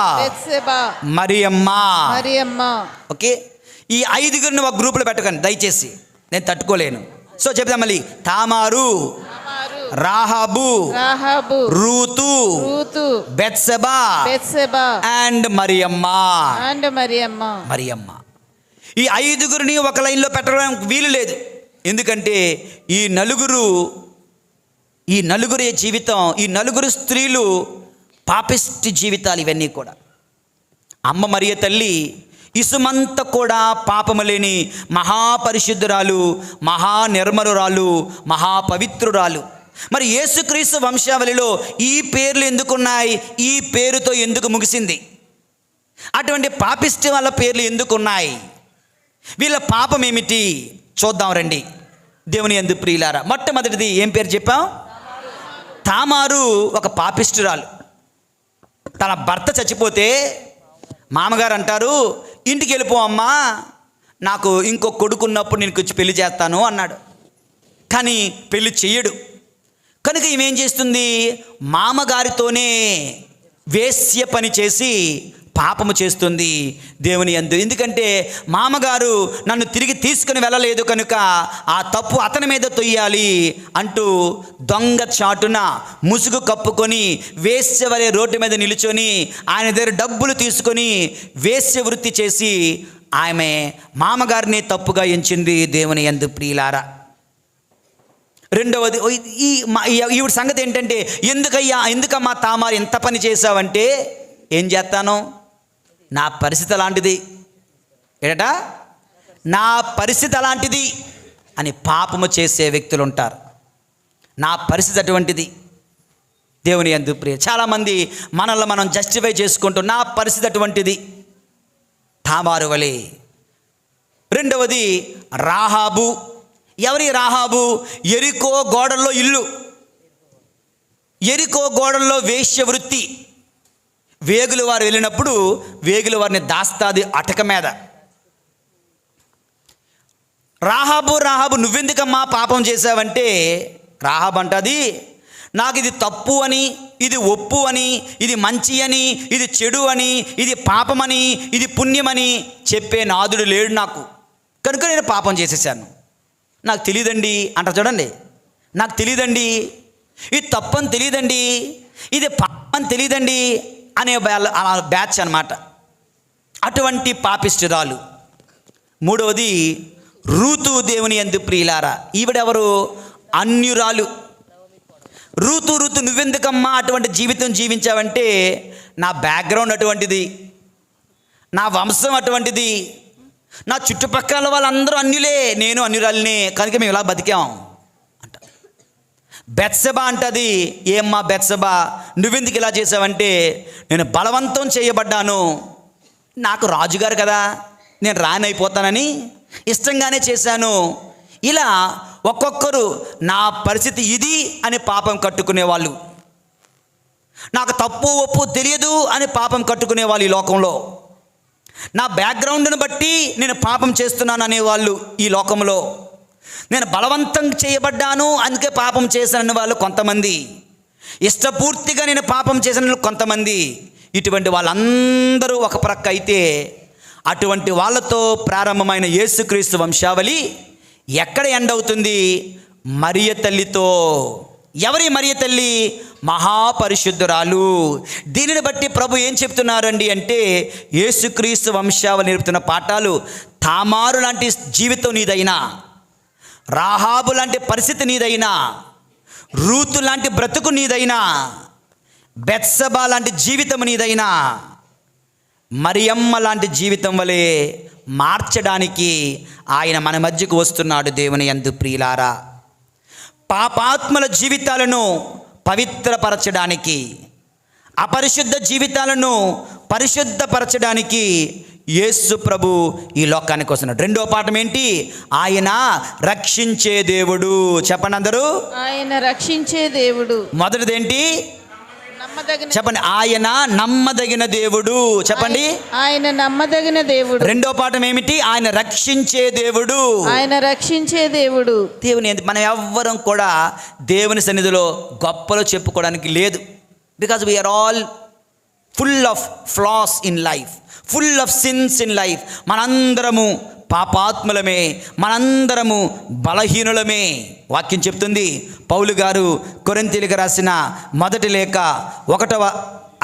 మరియమ్మ. ఓకే, ఈ 5గురిని ఒక గ్రూపులో పెట్టకండి దయచేసి, నేను తట్టుకోలేను. సో చెప్తాం మళ్ళీ, తామారు, రాహాబు, రూతు, బెత్సెబా అండ్ మరియమ్మ. ఈ 5గురిని ఒక లైన్లో పెట్టడం వీలు లేదు. ఎందుకంటే ఈ నలుగురి జీవితం, ఈ నలుగురు స్త్రీలు పాపిష్టి జీవితాలు ఇవన్నీ కూడా. అమ్మ మరియ తల్లి ఇసుమంత కూడా పాపము లేని మహాపరిశుద్ధురాలు, మహానిర్మలురాలు, మహాపవిత్రురాలు. మరి యేసుక్రీస్తు వంశావళిలో ఈ పేర్లు ఎందుకున్నాయి? ఈ పేరుతో ఎందుకు ముగిసింది? అటువంటి పాపిష్టి వాళ్ళ పేర్లు ఎందుకున్నాయి? వీళ్ళ పాపం ఏమిటి చూద్దాం రండి దేవుని యందు ప్రియులారా. మొట్టమొదటిది ఏం పేరు చెప్పాం? తామారు ఒక పాపిష్టురాలు. తన భర్త చచ్చిపోతే మామగారు అంటారు, ఇంటికి వెళ్ళిపో అమ్మా, నాకు ఇంకో కొడుకున్నప్పుడు నేను వచ్చి పెళ్లి చేస్తాను అన్నాడు. కానీ పెళ్లి చెయ్యడు. కనుక ఈమెం చేస్తుంది? మామగారితోనే వేశ్య పని చేసి పాపము చేస్తుంది దేవుని యందు. ఎందుకంటే మామగారు నన్ను తిరిగి తీసుకుని వెళ్ళలేదు కనుక ఆ తప్పు అతని మీద తొయ్యాలి అంటూ దొంగ చాటున ముసుగు కప్పుకొని వేశ్య వలె రోడ్డు మీద నిలుచొని ఆయన దగ్గర డబ్బులు తీసుకొని వేశ్య వృత్తి చేసి ఆమె మామగారిని తప్పుగా ఎంచింది దేవుని యందు ప్రియులారా. రెండవది, ఈవిడ సంగతి ఏంటంటే, ఎందుకమ్మా తామారు ఎంత పని చేశావంటే, ఏం చేస్తాను, నా పరిస్థితి అలాంటిది ఏడట, నా పరిస్థితి అలాంటిది అని పాపము చేసే వ్యక్తులు ఉంటారు. నా పరిస్థితి అటువంటిది దేవుని యందు ప్రియ. చాలామంది మనల్ని మనం జస్టిఫై చేసుకుంటూ నా పరిస్థితి అటువంటిది, తామారు వలె. రెండవది రాహాబు. ఎవరి రాహాబు? ఎరికో గోడల్లో ఇల్లు, ఎరికో గోడల్లో వేశ్య వృత్తి. వేగులు వారు వెళ్ళినప్పుడు వేగులు వారిని దాస్తాది అటక మీద. రాహాబు నువ్వెందుకమ్మా పాపం చేశావంటే, రాహాబు అంటది, నాకు ఇది తప్పు అని, ఇది ఒప్పు అని, ఇది మంచి అని, ఇది చెడు అని, ఇది పాపమని, ఇది పుణ్యమని చెప్పే నాదుడు లేడు నాకు, కనుక నేను పాపం చేసేసాను. నాకు తెలియదండి అంట. చూడండి, నాకు తెలియదండి, ఇది తప్పని తెలియదండి, ఇది పాపని తెలియదండి అనే బ్యాచ్ అన్నమాట. అటువంటి పాపిష్ఠురాలు. మూడవది రూతు దేవుని యందు ప్రియులారా. ఈవిడెవరు? అన్యురాలు. రూతు నువ్వెందుకమ్మా అటువంటి జీవితం జీవించావంటే, నా బ్యాక్గ్రౌండ్ అటువంటిది, నా వంశం అటువంటిది, నా చుట్టుపక్కల వాళ్ళందరూ అన్యులే, నేను అన్యురాలినే, కనుక మేము ఇలా బతికాం అంట. బెత్సెబా అంటది, ఏమ్మా బెత్సెబా నువ్వెందుకు ఇలా చేసావంటే, నేను బలవంతం చేయబడ్డాను, నాకు రాజుగారు కదా, నేను రానైపోతానని ఇష్టంగానే చేశాను. ఇలా ఒక్కొక్కరు నా పరిస్థితి ఇది అని పాపం కట్టుకునేవాళ్ళు, నాకు తప్పు ఒప్పు తెలియదు అని పాపం కట్టుకునేవాళ్ళు ఈ లోకంలో. నా బ్యాక్గ్రౌండ్ని బట్టి నేను పాపం చేస్తున్నాను అనేవాళ్ళు ఈ లోకంలో. నేను బలవంతం చేయబడ్డాను అందుకే పాపం చేశానన్న వాళ్ళు కొంతమంది, ఇష్టపూర్తిగా నేను పాపం చేసిన కొంతమంది. ఇటువంటి వాళ్ళందరూ ఒక ప్రక్క అయితే, అటువంటి వాళ్ళతో ప్రారంభమైన యేసుక్రీస్తు వంశావళి ఎక్కడ ఎండ్ అవుతుంది? మరియ తల్లితో. ఎవరి మరియ తల్లి? మహాపరిశుద్ధురాలు. దీనిని బట్టి ప్రభు ఏం చెప్తున్నారండి అంటే, యేసుక్రీస్తు వంశావళి నేర్పుతున్న పాఠాలు, తామారు లాంటి జీవితం నీదైనా, రాహాబు లాంటి పరిస్థితి నీదైనా, రూతు లాంటి బ్రతుకు నీదైనా, బెత్సబా లాంటి జీవితం నీదైనా మరియమ్మ లాంటి జీవితం వలె మార్చడానికి ఆయన మన మధ్యకు వస్తున్నాడు. దేవుని యందు ప్రియులారా, పాపాత్మల జీవితాలను పవిత్రపరచడానికి, అపరిశుద్ధ జీవితాలను పరిశుద్ధపరచడానికి యేసు ప్రభు ఈ లోకానికి వస్తున్నాడు. రెండో పాఠం ఏంటి? ఆయన రక్షించే దేవుడు. చెప్పండి అందరూ, ఆయన రక్షించే దేవుడు. మొదటిదేంటి నమ్మదగిన చెప్పండి? ఆయన నమ్మదగిన దేవుడు. చెప్పండి, ఆయన నమ్మదగిన దేవుడు. రెండో పాఠం ఏమిటి? ఆయన రక్షించే దేవుడు. ఆయన రక్షించే దేవుడు. దేవుని మనం ఎవ్వరం కూడా దేవుని సన్నిధిలో గొప్పలు చెప్పుకోవడానికి లేదు. Because we are all full of flaws in life, full of sins in life. మనందరము పాపాత్ములమే, మనందరము బలహీనులమే. వాక్యం చెప్తుంది, పౌలు గారు కొరింథీయులకు రాసిన మొదటి లేఖ 1వ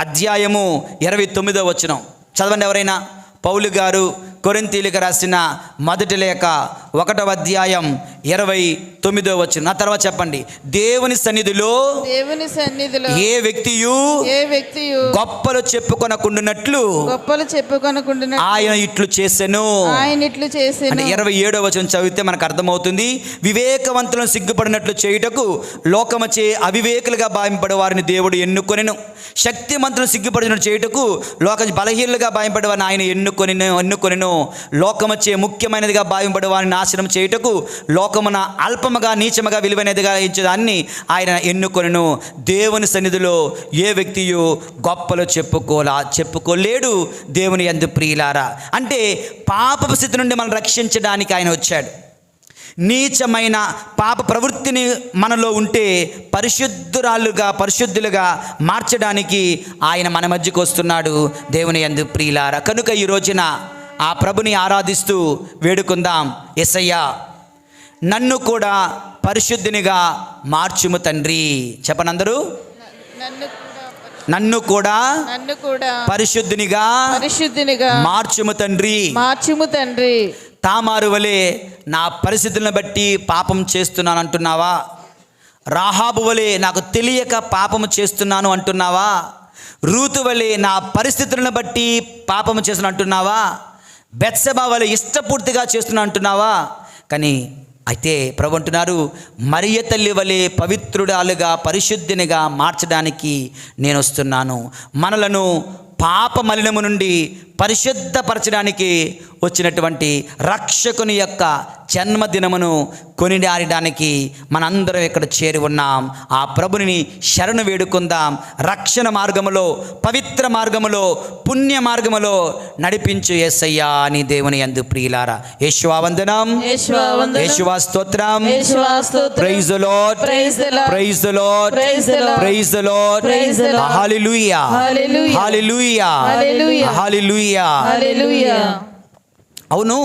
అధ్యాయము 29వ వచనం చదవండి ఎవరైనా. పౌలు గారు కొరింథీయులకు రాసిన మొదటి లేఖ 1వ అధ్యాయం 29వ వచనం. ఆ తర్వాత చెప్పండి, దేవుని సన్నిధిలో ఏ వ్యక్తియు గొప్పలు చెప్పుకొనకుండునట్లు ఆయన ఇట్లు చేసెను. అంటే 27వ వచనం చదివితే మనకు అర్థమవుతుంది, వివేకవంతులను సిగ్గుపడినట్లు చేయుటకు లోకమచే అవివేకులుగా భావింపడే వారిని దేవుడు ఎన్నుకొనెను. శక్తిమంతులను సిగ్గుపడినట్లు చేయుటకు లోక బలహీనులుగా భావింపడే వారిని ఆయన ఎన్నుకొనెను. లోకమచే ముఖ్యమైనదిగా భావింపడే వారిని నాశనం చేయుటకు లోకమున అల్పముగా నీచముగా విలువైనదిగా ఎంచేదాన్ని ఆయన ఎన్నుకొనెను. దేవుని సన్నిధిలో ఏ వ్యక్తియు గొప్పలు చెప్పుకోలేడు. దేవుని యందు ప్రియులారా, అంటే పాపపు స్థితి నుండి మనం రక్షించడానికి ఆయన వచ్చాడు. నీచమైన పాప ప్రవృత్తిని మనలో ఉంటే పరిశుద్ధులుగా మార్చడానికి ఆయన మన మధ్యకు వస్తున్నాడు. దేవుని యందు ప్రియులారా, కనుక ఈ రోజున ఆ ప్రభుని ఆరాధిస్తూ వేడుకుందాం. యేసయ్యా, నన్ను కూడా పరిశుద్ధినిగా మార్చుము తండ్రి. చెప్పండి అందరూ, నన్ను కూడా పరిశుద్ధినిగా మార్చుము తండ్రి. తామారు వలె నా పరిస్థితులను బట్టి పాపం చేస్తున్నాను అంటున్నావా? రాహాబు వలె నాకు తెలియక పాపము చేస్తున్నాను అంటున్నావా? రూతు వలె నా పరిస్థితులను బట్టి పాపము చేస్తున్నాను అంటున్నావా? బెత్సెబా వలె ఇష్టపూర్తిగా చేస్తున్నా అంటున్నావా? కానీ అయితే ప్రభు అంటున్నారు, మరియ తల్లి వలె పవిత్రురాలుగా పరిశుద్ధినిగా మార్చడానికి నేను వస్తున్నాను. మనలను పాప మలినము నుండి పరిశుద్ధపరచడానికి వచ్చినటువంటి రక్షకుని యొక్క జన్మదినమును కొనియాడడానికి మనందరం ఇక్కడ చేరి ఉన్నాం. ఆ ప్రభుని శరణు వేడుకుందాం. రక్షణ మార్గములో, పవిత్ర మార్గములో, పుణ్య మార్గములో నడిపించు యేసయ్యా అని దేవుని యందు ప్రియులారా. యేషువా వందనం, యేషువా స్తోత్రం. Praise the lord, praise the lord, praise the lord. Hallelujah, hallelujah, hallelujah. అవును,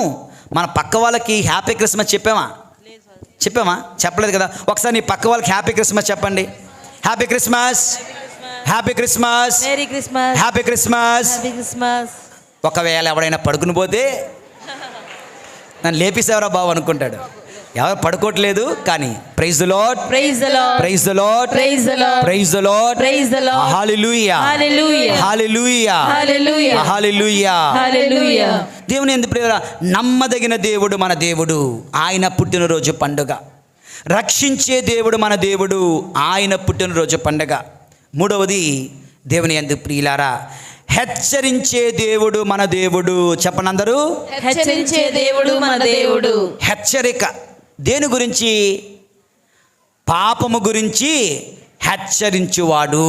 మన పక్క వాళ్ళకి హ్యాపీ క్రిస్మస్ చెప్పామా? చెప్పలేదు కదా. ఒకసారి నీ పక్క వాళ్ళకి హ్యాపీ క్రిస్మస్ చెప్పండి. Happy Christmas, happy Christmas, happy Christmas. ఒకవేళ ఎవడైనా పడుకుని పోతే నన్ను లేపేసేవరా బాబు అనుకుంటాడు. ఎవరు పడుకోవట్లేదు కానీ praise the lord, praise the lord, praise the lord, praise the lord, praise the lord, praise the lord. Hallelujah, hallelujah, hallelujah, hallelujah, hallelujah, hallelujah. దేవుని యందు ప్రియులారా, నమ్మదగిన దేవుడు మన దేవుడు. ఆయన పుట్టినరోజు పండుగ. రక్షించే దేవుడు మన దేవుడు. ఆయన పుట్టినరోజు పండుగ. మూడవది, దేవుని యందు ప్రియులారా, హెచ్చరించే దేవుడు మన దేవుడు. చెప్పండి అందరూ, హెచ్చరించే దేవుడు మన దేవుడు. హెచ్చరిక దేని గురించి? పాపము గురించి హెచ్చరించువాడు.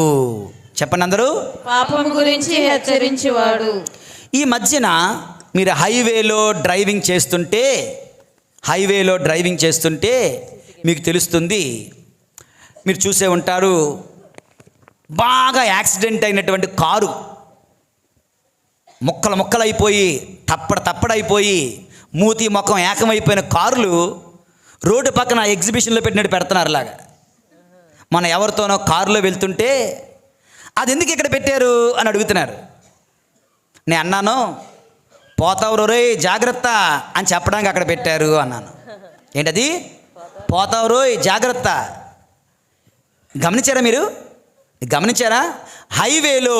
చెప్పండి అందరూ, పాపము గురించి హెచ్చరించువాడు. ఈ మధ్యన మీరు హైవేలో డ్రైవింగ్ చేస్తుంటే మీకు తెలుస్తుంది, మీరు చూసే ఉంటారు, బాగా యాక్సిడెంట్ అయినటువంటి కారు ముక్కలైపోయి తప్పడైపోయి మూతి ముఖం ఏకమైపోయిన కార్లు రోడ్డు పక్కన ఎగ్జిబిషన్లో పెట్టినట్టు పెడుతున్నారు. అలాగా మన ఎవరితోనో కారులో వెళ్తుంటే అది ఎందుకు ఇక్కడ పెట్టారు అని అడుగుతున్నారు. నేను అన్నాను, పోతావు రోయ్ జాగ్రత్త అని చెప్పడానికి అక్కడ పెట్టారు అన్నాను. ఏంటది? పోతావు రోయ్ జాగ్రత్త. గమనించారా మీరు? గమనించారా? హైవేలో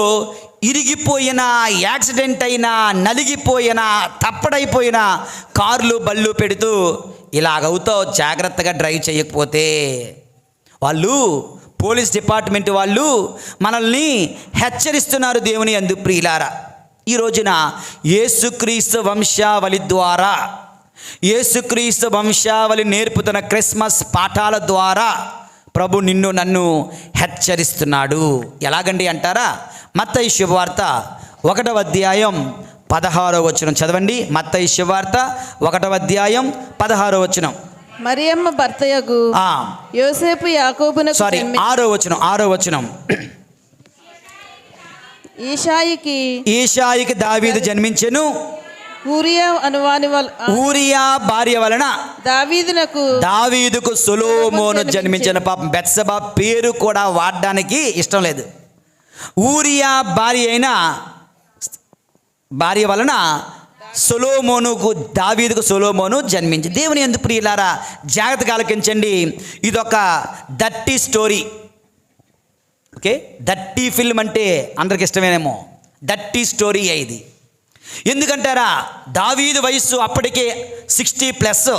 ఇరిగిపోయిన, యాక్సిడెంట్ అయిన, నలిగిపోయిన, తప్పడైపోయిన కార్లు బళ్ళు పెడుతూ ఇలాగవుతావు జాగ్రత్తగా డ్రైవ్ చేయకపోతే. వాళ్ళు పోలీస్ డిపార్ట్మెంట్ వాళ్ళు మనల్ని హెచ్చరిస్తున్నారు దేవుని యందు ప్రియులారా. ఈ రోజున యేసుక్రీస్తు వంశావళి ద్వారా, యేసుక్రీస్తు వంశావళి నేర్పుతున్న క్రిస్మస్ పాఠాల ద్వారా ప్రభు నిన్ను నన్ను హెచ్చరిస్తున్నాడు. ఎలాగండి అంటారా? మత్తయి శుభవార్త 1వ అధ్యాయం 16వ వచనం చదవండి. మత్తయి శుభవార్త 1వ అధ్యాయం 16వ వచనం. మరియమ్మ భర్తయగు యోసేపు యాకోబునకు 6వ వచనం. ఈషాయికి దావీదు జన్మించెను, ఊరియా భార్య వలన దావీదుకు సొలొమోను జన్మించిన. పాపం బెత్షెబా పేరు కూడా వాడడానికి ఇష్టం లేదు. ఊరియా భార్య వలన దావీదుకు సొలొమోను జన్మించి. దేవుని యందు ప్రియులారా, జాగ్రత్తగా ఆలకించండి. ఇదొక దట్టి స్టోరీ. ఓకే, దట్టి ఫిల్మ్ అంటే అందరికి ఇష్టమేనేమో. దట్టి స్టోరీ ఇది. ఎందుకంటారా? దావీదు వయస్సు అప్పటికే 60+.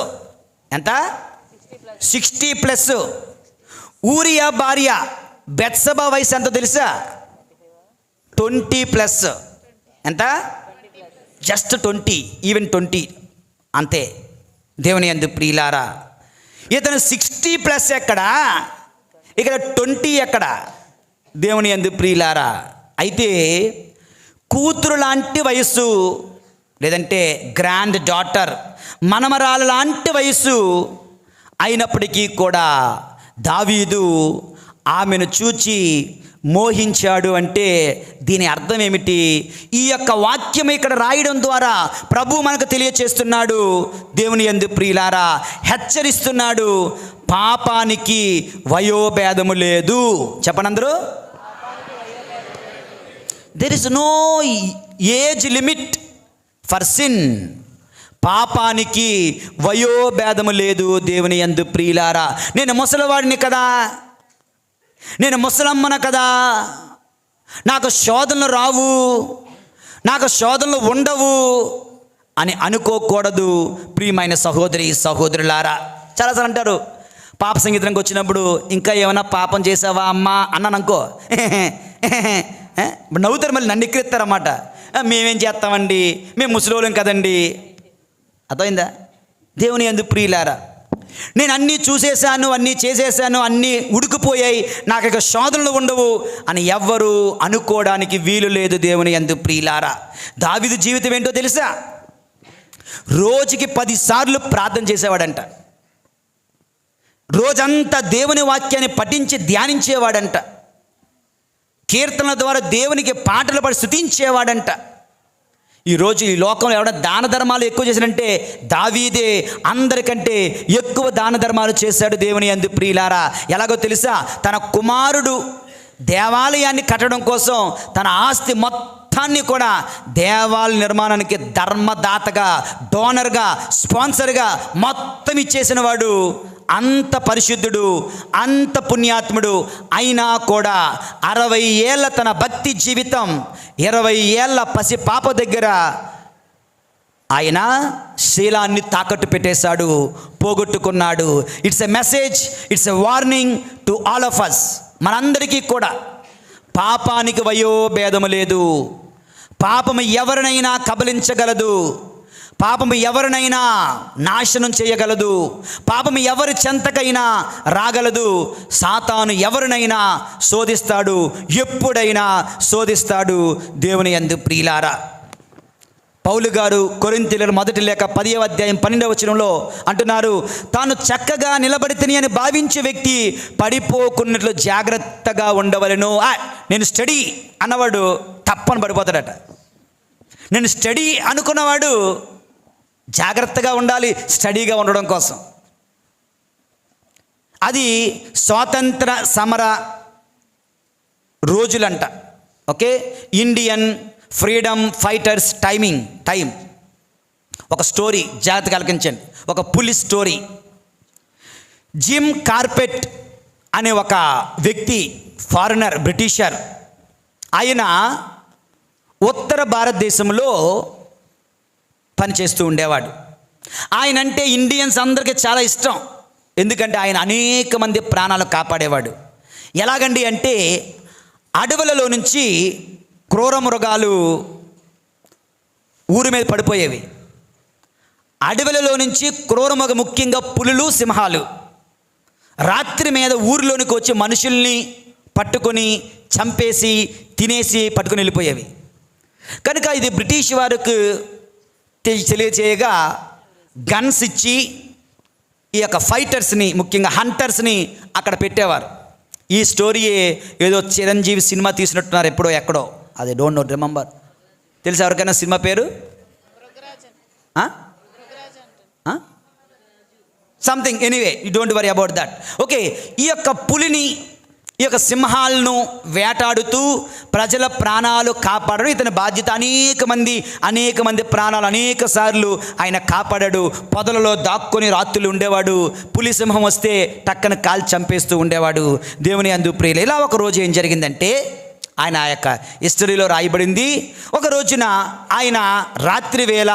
ఎంత? 60+. ఊరియా భార్య బెత్షెబా వయసు ఎంత తెలుసా? 20+. ఎంత? జస్ట్ 20, ఈవెన్ 20 అంతే. దేవుని యందు ప్రియులారా, ఇతను 60+ ఎక్కడా, ఇక్కడ 20 ఎక్కడా? దేవుని యందు ప్రియులారా, అయితే కూతురు లాంటి వయస్సు, లేదంటే గ్రాండ్ డాటర్, మనమరాలు లాంటి వయస్సు అయినప్పటికీ కూడా దావీదు ఆమెను చూచి మోహించాడు. అంటే దీని అర్థం ఏమిటి? ఈ యొక్క వాక్యం ఇక్కడ రాయడం ద్వారా ప్రభు మనకు తెలియచేస్తున్నాడు. దేవుని యందు ప్రియులారా, హెచ్చరిస్తున్నాడు. పాపానికి వయోభేదము లేదు. చెప్పండి అందరూ. There is no age limit for sin. పాపానికి వయోభేదము లేదు. దేవుని యందు ప్రియులారా, నేను ముసలివాడిని కదా, నేను ముసలమ్మన కదా, నాకు శోధనలు రావు, నాకు శోధనలు ఉండవు అని అనుకోకూడదు. ప్రియమైన సహోదరి సహోదరులారా, చాలాసార్లు అంటారు పాప సంగీతానికి వచ్చినప్పుడు, ఇంకా ఏమైనా పాపం చేసావా అమ్మా అన్నాను అనుకో, నవ్వుతారు, మళ్ళీ నన్ను ఎక్కిరిస్తారన్నమాట. మేమేం చేస్తామండి, మేము ముసలోళ్ళం కదండి. అర్థమైందా? దేవుని యందు ప్రియులారా, నేను అన్నీ చూసేశాను, అన్నీ చేసేసాను, అన్నీ ఉడికిపోయాయి, నాకు ఇక శోధనలు ఉండవు అని ఎవ్వరూ అనుకోవడానికి వీలు లేదు. దేవుని యందు ప్రియులారా, దావీదు జీవితం ఏంటో తెలుసా? రోజుకి 10 సార్లు ప్రార్థన చేసేవాడంట. రోజంతా దేవుని వాక్యాన్ని పఠించి ధ్యానించేవాడంట. కీర్తనల ద్వారా దేవునికి పాటలు పాడి స్తుతించేవాడంట. ఈరోజు ఈ లోకంలో ఎవరైనా దాన ధర్మాలు ఎక్కువ చేశాడంటే దావీదే అందరికంటే ఎక్కువ దాన ధర్మాలు చేశాడు. దేవుని యందు ప్రియులారా, ఎలాగో తెలుసా? తన కుమారుడు దేవాలయాన్ని కట్టడం కోసం తన ఆస్తి మొత్తాన్ని కూడా దేవాలయ నిర్మాణానికి ధర్మదాతగా, డోనర్గా, స్పాన్సర్గా మొత్తం ఇచ్చేసిన వాడు. అంత పరిశుద్ధుడు, అంత పుణ్యాత్ముడు అయినా కూడా 60 ఏళ్ళ తన భక్తి జీవితం, 20 ఏళ్ళ పసి పాప దగ్గర ఆయన శీలాన్ని తాకట్టు పెట్టేశాడు, పోగొట్టుకున్నాడు. It's a message, it's a warning to all of us. మనందరికీ కూడా పాపానికి వయోభేదము లేదు. పాపము ఎవరినైనా కబలించగలదు, పాపము ఎవరినైనా నాశనం చేయగలదు, పాపము ఎవరి చెంతకైనా రాగలదు. సాతాను ఎవరినైనా శోధిస్తాడు, ఎప్పుడైనా శోధిస్తాడు. దేవుని యందు ప్రియులారా, పౌలు గారు కొరింథీయులకు 1 లేఖ 10వ అధ్యాయం 12వ వచనంలో అంటున్నారు, తాను చక్కగా నిలబడితేని అని భావించే వ్యక్తి పడిపోకున్నట్లు జాగ్రత్తగా ఉండవలెను. నేను స్టడీ అన్నవాడు తప్పని పడిపోతాడట. నేను స్టడీ అనుకున్నవాడు జాగ్రత్తగా ఉండాలి, స్టడీగా ఉండడం కోసం. అది స్వాతంత్ర సమర రోజులంట. Okay, Indian freedom fighters time. ఒక స్టోరీ జాగ్రత్తగా ఆలకించండి. ఒక పులిస్ స్టోరీ. జిమ్ కార్పెట్ అనే ఒక వ్యక్తి, ఫారినర్, బ్రిటిషర్. ఆయన ఉత్తర భారతదేశంలో పనిచేస్తూ ఉండేవాడు. ఆయన అంటే ఇండియన్స్ అందరికీ చాలా ఇష్టం. ఎందుకంటే ఆయన అనేక మంది ప్రాణాలు కాపాడేవాడు. ఎలాగండి అంటే అడవులలో నుంచి క్రూర మృగాలు ఊరి మీద పడిపోయేవి. అడవులలో నుంచి క్రూరమృగ, ముఖ్యంగా పులులు, సింహాలు రాత్రి మీద ఊరిలోనికి వచ్చి మనుషుల్ని పట్టుకొని చంపేసి తినేసి పట్టుకొని వెళ్ళిపోయేవి. కనుక ఇది బ్రిటిష్ వారికి తెలియచేయగా గన్స్ ఇచ్చి ఈ యొక్క ఫైటర్స్ని, ముఖ్యంగా హంటర్స్ని అక్కడ పెట్టేవారు. ఈ స్టోరీయే ఏదో చిరంజీవి సినిమా తీసినట్టున్నారు ఎప్పుడో ఎక్కడో, అది డోంట్ నో రిమెంబర్. తెలుసా ఎవరికైనా సినిమా పేరు? Something, anyway you don't worry about that. Okay, ఈ యొక్క పులిని, ఈ యొక్క సింహాలను వేటాడుతూ ప్రజల ప్రాణాలు కాపాడడం ఇతని బాధ్యత. అనేక మంది ప్రాణాలు అనేక సార్లు ఆయన కాపాడాడు. పొదలలో దాక్కొని రాత్రులు ఉండేవాడు. పులి సింహం వస్తే టక్కన కాల్చి చంపేస్తూ ఉండేవాడు. దేవుని యందు ప్రియులు, ఇలా ఒక రోజు ఏం జరిగిందంటే, ఆయన ఆ యొక్క హిస్టరీలో రాయబడింది. ఒక రోజున ఆయన రాత్రి వేళ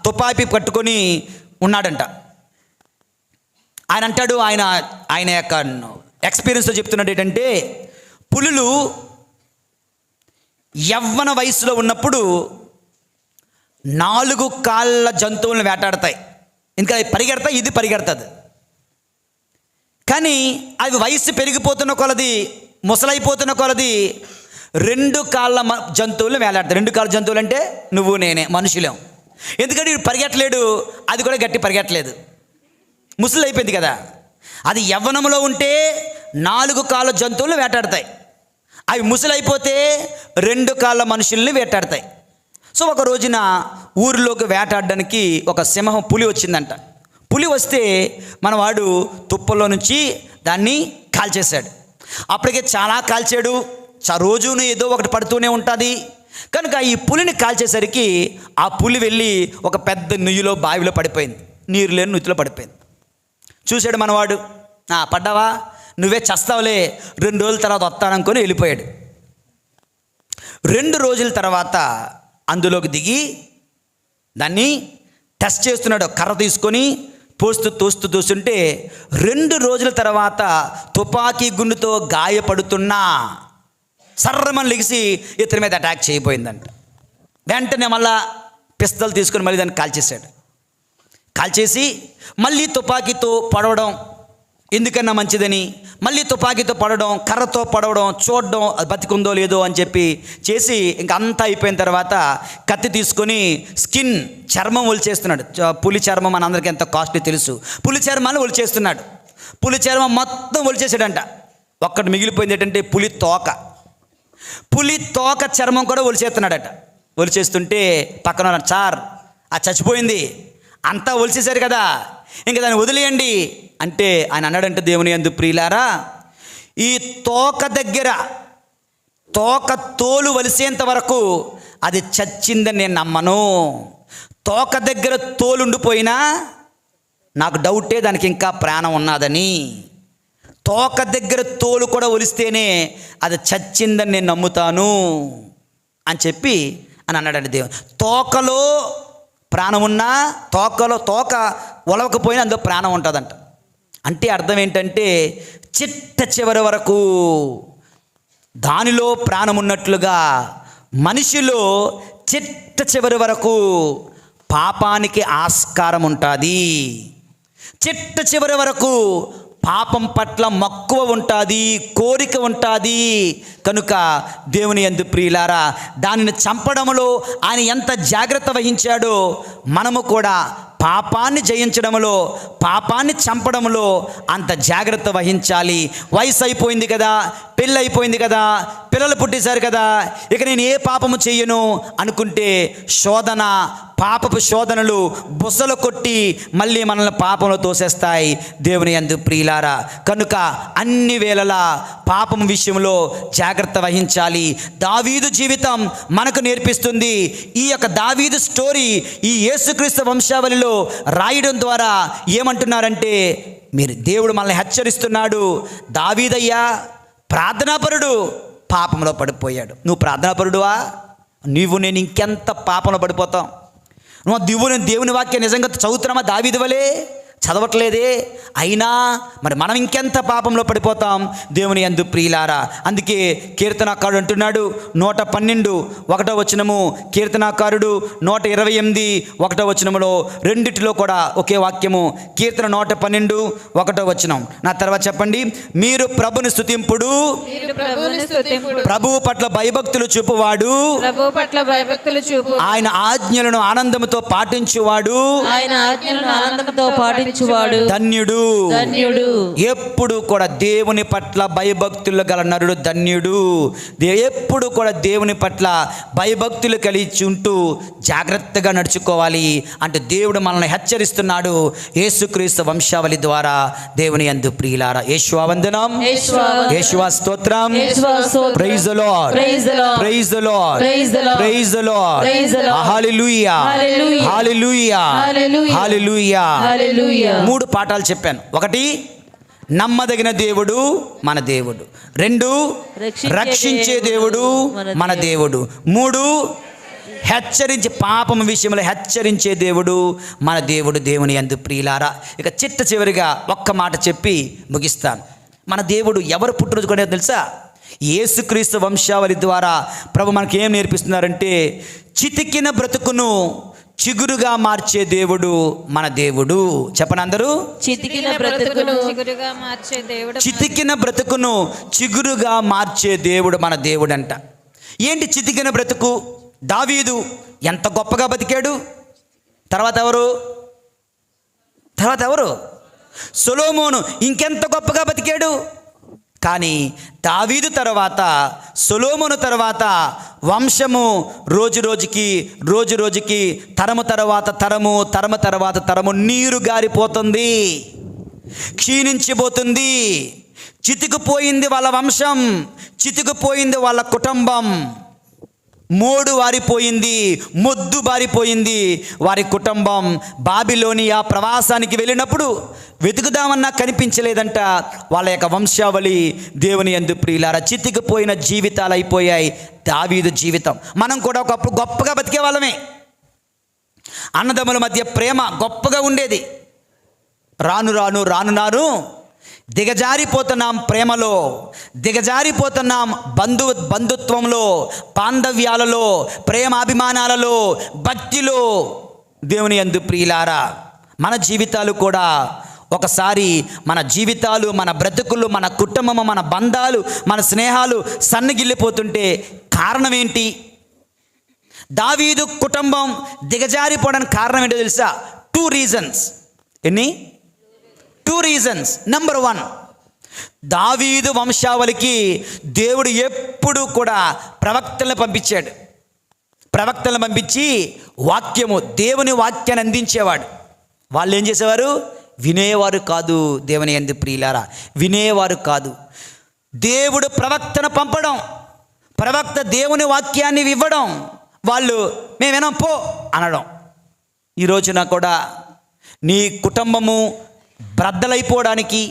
తుపాకీ పట్టుకొని ఉన్నాడంట. ఆయన అంటాడు, ఆయన యొక్క ఎక్స్పీరియన్స్తో చెప్తున్నాడు ఏంటంటే, పులులు యవ్వన వయసులో ఉన్నప్పుడు 4 కాళ్ళ జంతువులను వేటాడతాయి. ఇంకా పరిగెడతాయి, ఇది పరిగెడుతుంది. కానీ అవి వయసు పెరిగిపోతున్న కొలది, ముసలైపోతున్న కొలది 2 కాళ్ళ జంతువులను వేలాడతాయి. 2 కాళ్ళ జంతువులు అంటే నువ్వు నేనే, మనుషులేం. ఎందుకంటే వీడు పరిగెట్టలేడు, అది కూడా గట్టి పరిగెట్టలేదు, ముసలి అయిపోయింది కదా. అది యవ్వనంలో ఉంటే 4 కాళ్ళ జంతువులను వేటాడతాయి. అవి ముసలైపోతే 2 కాళ్ళ మనుషుల్ని వేటాడతాయి. సో ఒక రోజున ఊరిలోకి వేటాడడానికి ఒక సింహం, పులి వచ్చిందంట. పులి వస్తే మనవాడు తుప్పల్లో నుంచి దాన్ని కాల్చేశాడు. అప్పటికే చాలా కాల్చాడు, రోజును ఏదో ఒకటి పడుతూనే ఉంటుంది. కనుక ఈ పులిని కాల్చేసరికి ఆ పులి వెళ్ళి ఒక పెద్ద నుయ్యిలో, బావిలో పడిపోయింది. నీరు లేని నుయ్యిలో పడిపోయింది. చూశాడు మనవాడు, పడ్డావా, నువ్వే చస్తావులే, 2 రోజుల తర్వాత వస్తాననుకొని వెళ్ళిపోయాడు. 2 రోజుల తర్వాత అందులోకి దిగి దాన్ని టెస్ట్ చేస్తున్నాడు. కర్ర తీసుకొని తోస్తుంటే 2 రోజుల తర్వాత తుపాకీ గుండుతో గాయపడుతున్నా సర్రమని లెగిసి ఇతని మీద అటాక్ చేయబోయిందంట. వెంటనే మళ్ళా పిస్తల్ తీసుకొని మళ్ళీ దాన్ని కాల్చేశాడు. కాల్చేసి మళ్ళీ తుపాకీతో పొడవడం, ఎందుకన్నా మంచిదని మళ్ళీ తుపాకీతో పడడం, కర్రతో పడవడం, చూడడం అది బతికుందో లేదో అని చెప్పి చేసి ఇంక అంతా అయిపోయిన తర్వాత కత్తి తీసుకొని చర్మం ఒలిచేస్తున్నాడు. పులి చర్మం మనందరికీ ఎంత కాస్ట్లీ తెలుసు. పులి చర్మాన్ని ఒలిచేస్తున్నాడు. పులి చర్మం మొత్తం ఒలిచేసాడంట. ఒక్కటి మిగిలిపోయింది ఏంటంటే పులి తోక చర్మం కూడా ఒలిచేస్తున్నాడట. ఒలిచేస్తుంటే పక్కన సార్ ఆ చచ్చిపోయింది, అంతా ఒలిచేశారు కదా, ఇంకా దాన్ని వదిలేయండి అంటే ఆయన అన్నాడంటే, దేవుని యందు ప్రియులారా, ఈ తోక దగ్గర తోక తోలు వలిసేంత వరకు అది చచ్చిందని నేను నమ్మను. తోక దగ్గర తోలు ఉండిపోయినా నాకు డౌటే దానికి ఇంకా ప్రాణం ఉన్నదని. తోక దగ్గర తోలు కూడా ఒలిస్తేనే అది చచ్చిందని నేను నమ్ముతాను అని చెప్పి అని అన్నాడండి దేవుడు. తోకలో ప్రాణం ఉన్నా, తోక ఒలవకపోయినా అందులో ప్రాణం ఉంటుందంట. అంటే అర్థం ఏంటంటే, చిట్ట చివరి వరకు దానిలో ప్రాణం ఉన్నట్లుగా మనిషిలో చిట్ట చివరి వరకు పాపానికి ఆస్కారం ఉంటుంది. చిట్ట చివరి వరకు పాపం పట్ల మక్కువ ఉంటుంది, కోరిక ఉంటుంది. కనుక దేవుని యందు ప్రియులారా, దానిని చంపడంలో ఆయన ఎంత జాగ్రత్త వహించాడో మనము కూడా పాపాన్ని జయించడంలో, పాపాన్ని చంపడంలో అంత జాగ్రత్త వహించాలి. వయసు అయిపోయింది కదా, పెళ్ళి అయిపోయింది కదా, పిల్లలు పుట్టేశారు కదా, ఇక నేను ఏ పాపము చెయ్యను అనుకుంటే పాపపు శోధనలు బుసలు కొట్టి మళ్ళీ మనల్ని పాపంలో తోసేస్తాయి. దేవుని యందు ప్రియులారా, కనుక అన్ని వేళలా పాపం విషయంలో జాగ్రత్త వహించాలి. దావీదు జీవితం మనకు నేర్పిస్తుంది. ఈ యొక్క దావీదు స్టోరీ ఈ యేసుక్రీస్తు వంశావళిలో రాయడం ద్వారా ఏమంటున్నారంటే, మీరు దేవుడు మనల్ని హెచ్చరిస్తున్నాడు. దావీదయ్యా ప్రార్థనాపరుడు, పాపంలో పడిపోయాడు. నువ్వు ప్రార్థనాపరుడువా? నేను ఇంకెంత పాపంలో పడిపోతాం. నువ్వు దేవుని వాక్యం నిజంగా చదువుతున్నామా? దావీదు వలే చదవట్లేదే. అయినా మరి మనం ఇంకెంత పాపంలో పడిపోతాం దేవుని యందు ప్రియులారా. అందుకే కీర్తనాకారుడు అంటున్నాడు 112:1 కీర్తనాకారుడు 128:1 రెండిటిలో కూడా ఒకే వాక్యము. కీర్తన 112:1. నా తర్వాత చెప్పండి. మీరు ప్రభుని స్తుతింపుడు, ప్రభువు పట్ల భయభక్తులు చూపువాడు, ఆయన ఆజ్ఞలను ఆనందముతో పాటించువాడు, ధన్యుడు. ఎప్పుడు కూడా దేవుని పట్ల భయభక్తులు గల నరుడు ధన్యుడు. ఎప్పుడు కూడా దేవుని పట్ల భయభక్తులు కలిగి ఉంటూ జాగ్రత్తగా నడుచుకోవాలి అంటే దేవుడు మనల్ని హెచ్చరిస్తున్నాడు యేసుక్రీస్తు వంశావళి ద్వారా. దేవుని యందు ప్రియులారా, యేషువా వందనం, యేషువా స్తోత్రం. Praise the lord, praise the lord, praise the lord. Hallelujah, hallelujah, hallelujah. 3 పాఠాలు చెప్పాను. 1, నమ్మదగిన దేవుడు మన దేవుడు. 2, రక్షించే దేవుడు మన దేవుడు. 3, హెచ్చరించే పాపం విషయంలో హెచ్చరించే దేవుడు మన దేవుడు. దేవుని యందు ప్రియులారా, ఇక చివరిగా ఒక్క మాట చెప్పి ముగిస్తాను. మన దేవుడు ఎవరు పుట్టినరోజు కూడా తెలుసా? యేసుక్రీస్తు వంశావళి ద్వారా ప్రభు మనకి ఏం నేర్పిస్తున్నారంటే చితికిన బ్రతుకును చిగురుగా మార్చే దేవుడు మన దేవుడు. చెప్పండి అందరూ. చితికిన బ్రతుకును చిగురుగా మార్చే దేవుడు మన దేవుడు అంట. ఏంటి చితికిన బ్రతుకు? దావీదు ఎంత గొప్పగా బతికాడు. తర్వాత ఎవరు? సొలొమోను ఇంకెంత గొప్పగా బతికాడు. కానీ దావీదు తర్వాత, సొలొమోను తర్వాత వంశము రోజు రోజుకి తరము తర్వాత తరము నీరు గారిపోతుంది, క్షీణించిపోతుంది. చితికిపోయింది వాళ్ళ వంశం, చితికిపోయింది వాళ్ళ కుటుంబం, మోడు వారిపోయింది, మొద్దు బారిపోయింది వారి కుటుంబం. బాబిలోనియా ప్రవాసానికి వెళ్ళినప్పుడు వెతుకుదామన్నా కనిపించలేదంట వాళ్ళ యొక్క వంశావళి. దేవుని యందు ప్రియులారా, చితికిపోయిన జీవితాలు అయిపోయాయి. దావీదు జీవితం. మనం కూడా ఒకప్పుడు గొప్పగా బతికే వాళ్ళమే. అన్నదమ్ముల మధ్య ప్రేమ గొప్పగా ఉండేది. రాను దిగజారిపోతున్నాం ప్రేమలో, దిగజారిపోతున్నాం బంధుత్వంలో, బాంధవ్యాలలో, ప్రేమాభిమానాలలో, భక్తిలో. దేవుని యందు ప్రియులారా, మన జీవితాలు కూడా ఒకసారి మన జీవితాలు, మన బ్రతుకులు, మన కుటుంబము, మన బంధాలు, మన స్నేహాలు సన్నగిల్లిపోతుంటే కారణం ఏంటి? దావీదు కుటుంబం దిగజారిపోవడానికి కారణం ఏంటో తెలుసా? 2 రీజన్స్. ఎన్ని? 2 రీజన్స్. నెంబర్ 1, దావీదు వంశావళికి దేవుడు ఎప్పుడు కూడా ప్రవక్తలను పంపించాడు. ప్రవక్తలను పంపించి వాక్యము, దేవుని వాక్యాన్ని అందించేవాడు. వాళ్ళు ఏం చేసేవారు? వినేవారు కాదు. దేవుని యందు ప్రియులారా, వినేవారు కాదు. దేవుడు ప్రవక్తను పంపడం, ప్రవక్త దేవుని వాక్యాన్ని ఇవ్వడం, వాళ్ళు మేము వినం పో అనడం. ఈ రోజున కూడా నీ కుటుంబము బ్రద్దలైపోవడానికి,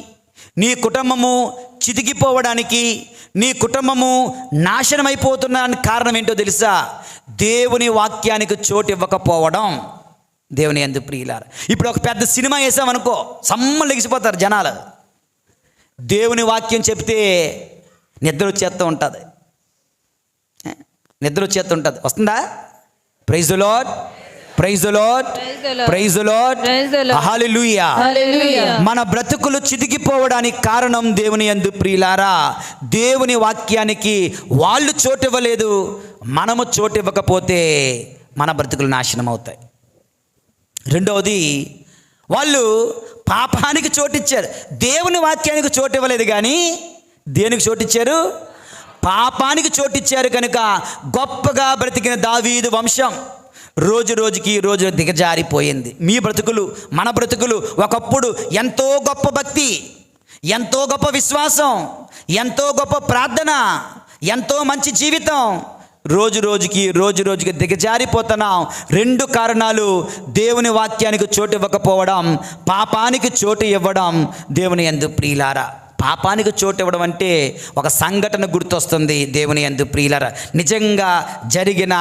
నీ కుటుంబము చితికిపోవడానికి, నీ కుటుంబము నాశనమైపోతున్న కారణం ఏంటో తెలుసా? దేవుని వాక్యానికి చోటు ఇవ్వకపోవడం. దేవుని యందు ప్రియులారా, ఇప్పుడు ఒక పెద్ద సినిమా వేసామనుకో, సమ్మలు లెగిసిపోతారు జనాలు. దేవుని వాక్యం చెప్తే నిద్ర వచ్చేస్తూ ఉంటుంది. వస్తుందా? Praise the lord, praise the lord, praise the lord, hallelujah. మన బ్రతుకులు చితికిపోవడానికి కారణం దేవుని యందు ప్రియులారా, దేవుని వాక్యానికి వాళ్ళు చోటు ఇవ్వలేదు. మనము చోటు ఇవ్వకపోతే మన బ్రతుకులు నాశనం అవుతాయి. రెండవది, వాళ్ళు పాపానికి చోటిచ్చారు. దేవుని వాక్యానికి చోటు ఇవ్వలేదు, కానీ దేనికి చోటిచ్చారు? పాపానికి చోటిచ్చారు. కనుక గొప్పగా బ్రతికిన దావీదు వంశం రోజు దిగజారిపోయింది. మీ బ్రతుకులు, మన బ్రతుకులు ఒకప్పుడు ఎంతో గొప్ప భక్తి, ఎంతో గొప్ప విశ్వాసం, ఎంతో గొప్ప ప్రార్థన, ఎంతో మంచి జీవితం రోజు రోజుకి దిగజారిపోతున్నాం. 2 కారణాలు: దేవుని వాక్యానికి చోటు ఇవ్వకపోవడం, పాపానికి చోటు ఇవ్వడం. దేవుని యందు ప్రియులారా, పాపానికి చోటు ఇవ్వడం అంటే ఒక సంఘటన గుర్తొస్తుంది. దేవుని యందు ప్రియులారా, నిజంగా జరిగిన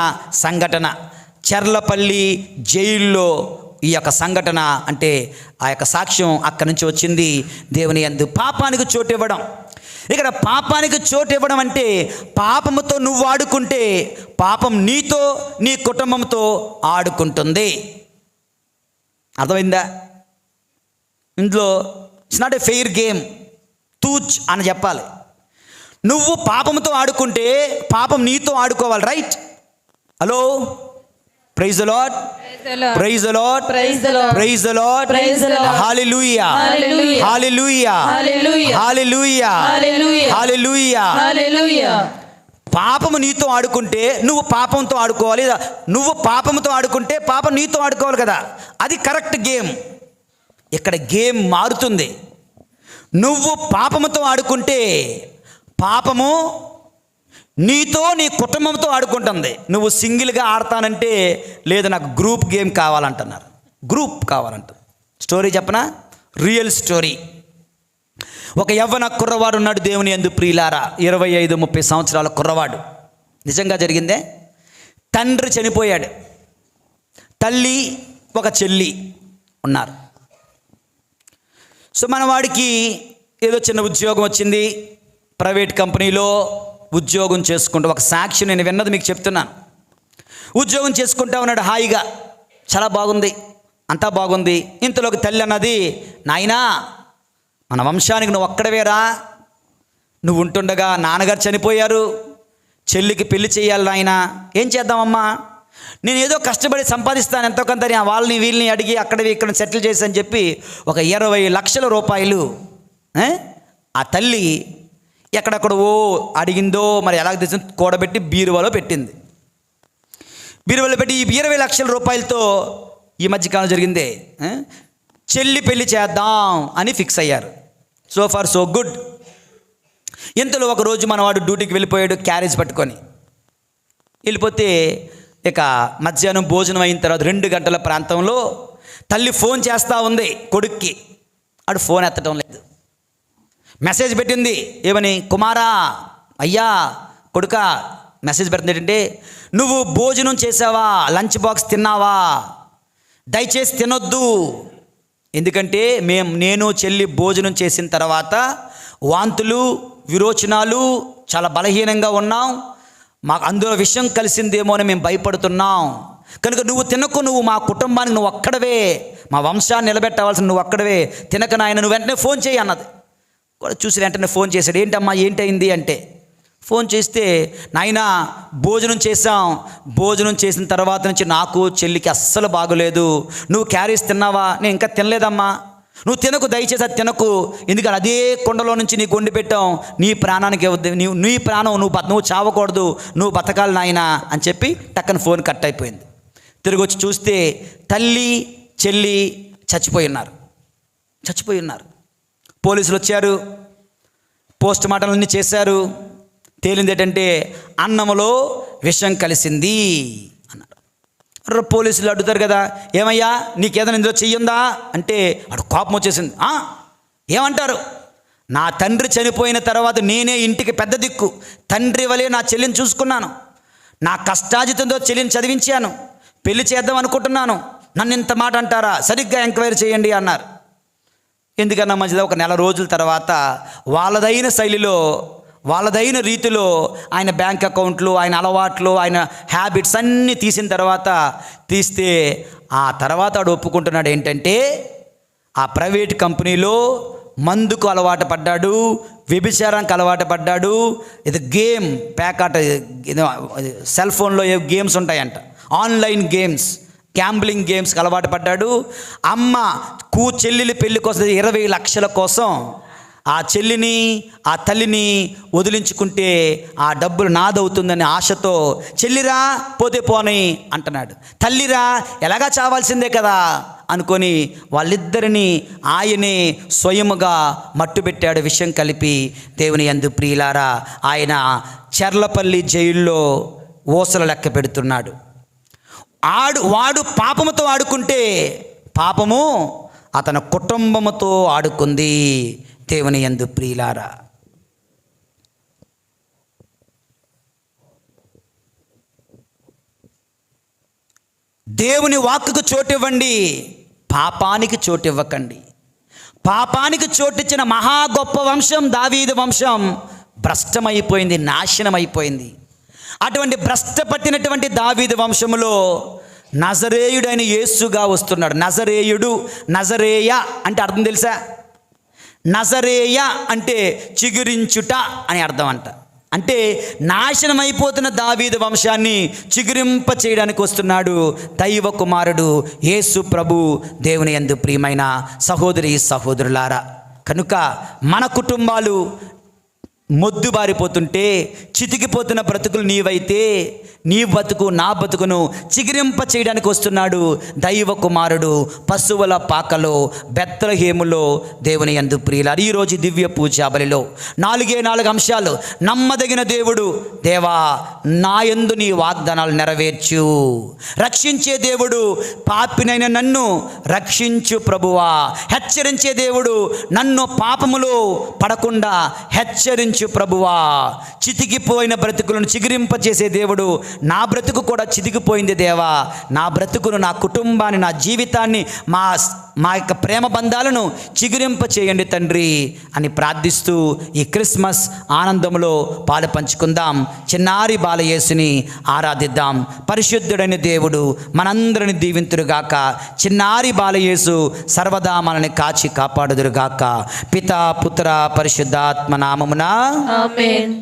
సంఘటన. చర్లపల్లి జైల్లో ఈ యొక్క సంఘటన అంటే ఆ యొక్క సాక్ష్యం అక్కడి నుంచి వచ్చింది. దేవుని యందు పాపానికి చోటు ఇవ్వడం. ఇక్కడ పాపానికి చోటు ఇవ్వడం అంటే పాపముతో నువ్వు ఆడుకుంటే పాపం నీతో నీ కుటుంబంతో ఆడుకుంటుంది. అర్థమైందా? ఇందులో it's not a fair game, తూచ్ అని చెప్పాలి. నువ్వు పాపంతో ఆడుకుంటే పాపం నీతో ఆడుకోవాలి. Right? Hello, praise the lord, praise the lord, praise the lord, praise the lord, praise the lord, hallelujah, hallelujah, hallelujah, hallelujah, hallelujah, hallelujah. పాపము నీతో ఆడుకుంటే నువ్వు పాపంతో ఆడుకోవాలి. నువ్వు పాపంతో ఆడుకుంటే పాపం నీతో ఆడుకోవాలి కదా. అది కరెక్ట్ గేమ్. ఇక్కడ గేమ్ మారుతుంది. నువ్వు పాపముతో ఆడుకుంటే పాపము నీతో నీ కుటుంబంతో ఆడుకుంటుంది. నువ్వు సింగిల్గా ఆడతానంటే లేదు, నాకు గ్రూప్ గేమ్ కావాలంటున్నారు. గ్రూప్ కావాలంట. స్టోరీ చెప్పనా? Real story. ఒక యవ్వన కుర్రవాడు ఉన్నాడు. దేవుని యందు ప్రియులారా, 25-30 సంవత్సరాల కుర్రవాడు. నిజంగా జరిగిందే. తండ్రి చనిపోయాడు. తల్లి, ఒక చెల్లి ఉన్నారు. సో మన వాడికి ఏదో చిన్న ఉద్యోగం వచ్చింది. ప్రైవేట్ కంపెనీలో ఉద్యోగం చేసుకుంటూ, ఒక సాక్షి నేను విన్నది మీకు చెప్తున్నాను. ఉద్యోగం చేసుకుంటా ఉన్నాడు హాయిగా, చాలా బాగుంది, అంతా బాగుంది. ఇంతలోకి తల్లి అన్నది, నాయనా మన వంశానికి నువ్వు ఒక్కడవేరా, నువ్వు ఉంటుండగా నాన్నగారు చనిపోయారు, చెల్లికి పెళ్లి చేయాలి నాయనా, ఏం చేద్దామమ్మా, నేను ఏదో కష్టపడి సంపాదిస్తాను ఎంతో కొంత, వాళ్ళని వీళ్ళని అడిగి అక్కడ ఇక్కడ సెటిల్ చేసి అని చెప్పి ఒక 20 లక్షల రూపాయలు ఆ తల్లి ఎక్కడెక్కడో అడిగిందో మరి ఎలా తెచ్చి కూడబెట్టి బీరువాలో పెట్టింది. బీరువాలో పెట్టి ఈ 20 లక్షల రూపాయలతో ఈ మధ్యకాలం జరిగిందే చెల్లి పెళ్లి చేద్దాం అని ఫిక్స్ అయ్యారు. So far so good. ఇంతలో ఒకరోజు మనవాడు డ్యూటీకి వెళ్ళిపోయాడు క్యారేజ్ పట్టుకొని. వెళ్ళిపోతే ఇక మధ్యాహ్నం భోజనం అయిన తర్వాత 2 గంటల ప్రాంతంలో తల్లి ఫోన్ చేస్తూ ఉంది కొడుక్కి. ఆడు ఫోన్ ఎత్తడం లేదు. మెసేజ్ పెట్టింది. ఏమని? కుమారా, అయ్యా, కొడుక, మెసేజ్ పెడుతుంది ఏంటంటే, నువ్వు భోజనం చేసావా, లంచ్ బాక్స్ తిన్నావా, దయచేసి తినొద్దు. ఎందుకంటే నేను చెల్లి భోజనం చేసిన తర్వాత వాంతులు విరోచనాలు, చాలా బలహీనంగా ఉన్నాం, మాకు అందులో విషయం కలిసిందేమో అని మేము భయపడుతున్నాం. కనుక నువ్వు తినకు, నువ్వు మా కుటుంబానికి నువ్వు ఒక్కడవే, మా వంశాన్ని నిలబెట్టవలసిన నువ్వు ఒక్కడవే, తినక నాయన, నువ్వు వెంటనే ఫోన్ చేయి అన్నది. కూడా చూసి వెంటనే ఫోన్ చేశాడు. ఏంటమ్మా ఏంటైంది అంటే, ఫోన్ చేస్తే, నాయనా భోజనం చేసాం, భోజనం చేసిన తర్వాత నుంచి నాకు చెల్లికి అస్సలు బాగోలేదు, నువ్వు క్యారీస్ తిన్నావా? నేను ఇంకా తినలేదమ్మా, నువ్వు తినకు, దయచేసి అది తినకు, ఎందుకంటే అదే కొండలో నుంచి నీకు వండి పెట్టాం, నీ ప్రాణానికి నీ ప్రాణం నువ్వు చావకూడదు, నువ్వు బతకాలి నాయనా అని చెప్పి టక్కన ఫోన్ కట్ అయిపోయింది. తిరిగి వచ్చి చూస్తే తల్లి చెల్లి చచ్చిపోయి ఉన్నారు. పోలీసులు వచ్చారు, పోస్ట్ మార్టంలన్నీ చేశారు. తేలింది ఏంటంటే అన్నంలో విషం కలిసింది అన్నారు. పోలీసులు అడుగుతారు కదా, ఏమయ్యా నీకేదైనా ఇందులో చెయ్యుందా అంటే అడు కోపం వచ్చేసింది. ఏమంటారు? నా తండ్రి చనిపోయిన తర్వాత నేనే ఇంటికి పెద్ద దిక్కు, తండ్రి వలె నా చెల్లిని చూసుకున్నాను, నా కష్టాజితంతో చెల్లిని చదివించాను, పెళ్లి చేద్దాం అనుకుంటున్నాను, నన్ను ఇంత మాట అంటారా, సరిగ్గా ఎంక్వైరీ చేయండి అన్నారు. ఎందుకన్నా మంచిదా, ఒక నెల రోజుల తర్వాత వాళ్ళదైన శైలిలో వాళ్ళదైన రీతిలో ఆయన బ్యాంక్ అకౌంట్లు, ఆయన అలవాట్లు, ఆయన హ్యాబిట్స్ అన్నీ తీస్తే ఆ తర్వాత వాడు ఒప్పుకుంటున్నాడు ఏంటంటే ఆ ప్రైవేట్ కంపెనీలో మందుకు అలవాటు పడ్డాడు, వ్యభిచారానికి అలవాటు పడ్డాడు. ఇది గేమ్ ప్యాకాట, సెల్ ఫోన్లో ఏ గేమ్స్ ఉంటాయంట, ఆన్లైన్ గేమ్స్, గ్యాంబ్లింగ్ గేమ్స్కి అలవాటు పడ్డాడు. అమ్మ చెల్లెలి పెళ్లి కోసం 20 లక్షల కోసం ఆ చెల్లిని ఆ తల్లిని వదిలించుకుంటే ఆ డబ్బులు నాదవుతుందని ఆశతో చెల్లిరా పోతే పోని అంటున్నాడు, తల్లిరా ఎలాగా చావాల్సిందే కదా అనుకొని వాళ్ళిద్దరినీ ఆయనే స్వయముగా మట్టుబెట్టాడు విషం కలిపి. దేవుని యందు ప్రియులారా, ఆయన చర్లపల్లి జైల్లో ఊసలు లెక్క పెడుతున్నాడు. వాడు పాపముతో ఆడుకుంటే పాపము అతని కుటుంబముతో ఆడుకుంది. దేవుని యందు ప్రియులారా, దేవుని వాక్కుకు చోటివ్వండి, పాపానికి చోటివ్వకండి. పాపానికి చోటిచ్చిన మహా గొప్ప వంశం దావీదు వంశం భ్రష్టమైపోయింది, నాశనమైపోయింది. అటువంటి భ్రష్టపట్టినటువంటి దావీదు వంశములో నజరేయుడైన యేసుగా వస్తున్నాడు. నజరేయుడు, నజరేయ అంటే అర్థం తెలుసా? నజరేయ అంటే చిగురించుట అని అర్థం అంట. అంటే నాశనమైపోతున్న దావీదు వంశాన్ని చిగురింప చేయడానికి వస్తున్నాడు దైవ కుమారుడు యేసు ప్రభు. దేవుని యందు ప్రియమైన సహోదరి సహోదరులారా, కనుక మన కుటుంబాలు మొద్దుబారిపోతుంటే, చితికిపోతున్న బ్రతుకులు నీవైతే, నీ బతుకు నా బతుకును చిగిరింప చేయడానికి వస్తున్నాడు దైవ కుమారుడు పశువుల పాకలో బెత్లెహేములో. దేవుని యందు ప్రియులారా, ఈరోజు దివ్య పూజా బలిలో 4 అంశాలు. నమ్మదగిన దేవుడు, దేవా నా యందు నీ వాగ్దానాలు నెరవేర్చు. రక్షించే దేవుడు, పాపినైన నన్ను రక్షించు ప్రభువా. హెచ్చరించే దేవుడు, నన్ను పాపములో పడకుండా హెచ్చరించు ప్రభువా. చితికిపోయిన బ్రతుకులను చిగురింపచేసే దేవుడు, నా బ్రతుకు కూడా చితికిపోయింది దేవా, నా బ్రతుకును, నా కుటుంబాన్ని, నా జీవితాన్ని, మా యొక్క ప్రేమ బంధాలను చిగురింప చేయండి తండ్రి అని ప్రార్థిస్తూ ఈ క్రిస్మస్ ఆనందంలో పాలు పంచుకుందాం. చిన్నారి బాలయేసుని ఆరాధిద్దాం. పరిశుద్ధుడైన దేవుడు మనందరిని దీవింతురుగాక. చిన్నారి బాలయేసు సర్వదా మనల్ని కాచి కాపాడుదురుగాక. పితా పుత్ర పరిశుద్ధాత్మ నామమున ఆమేన్.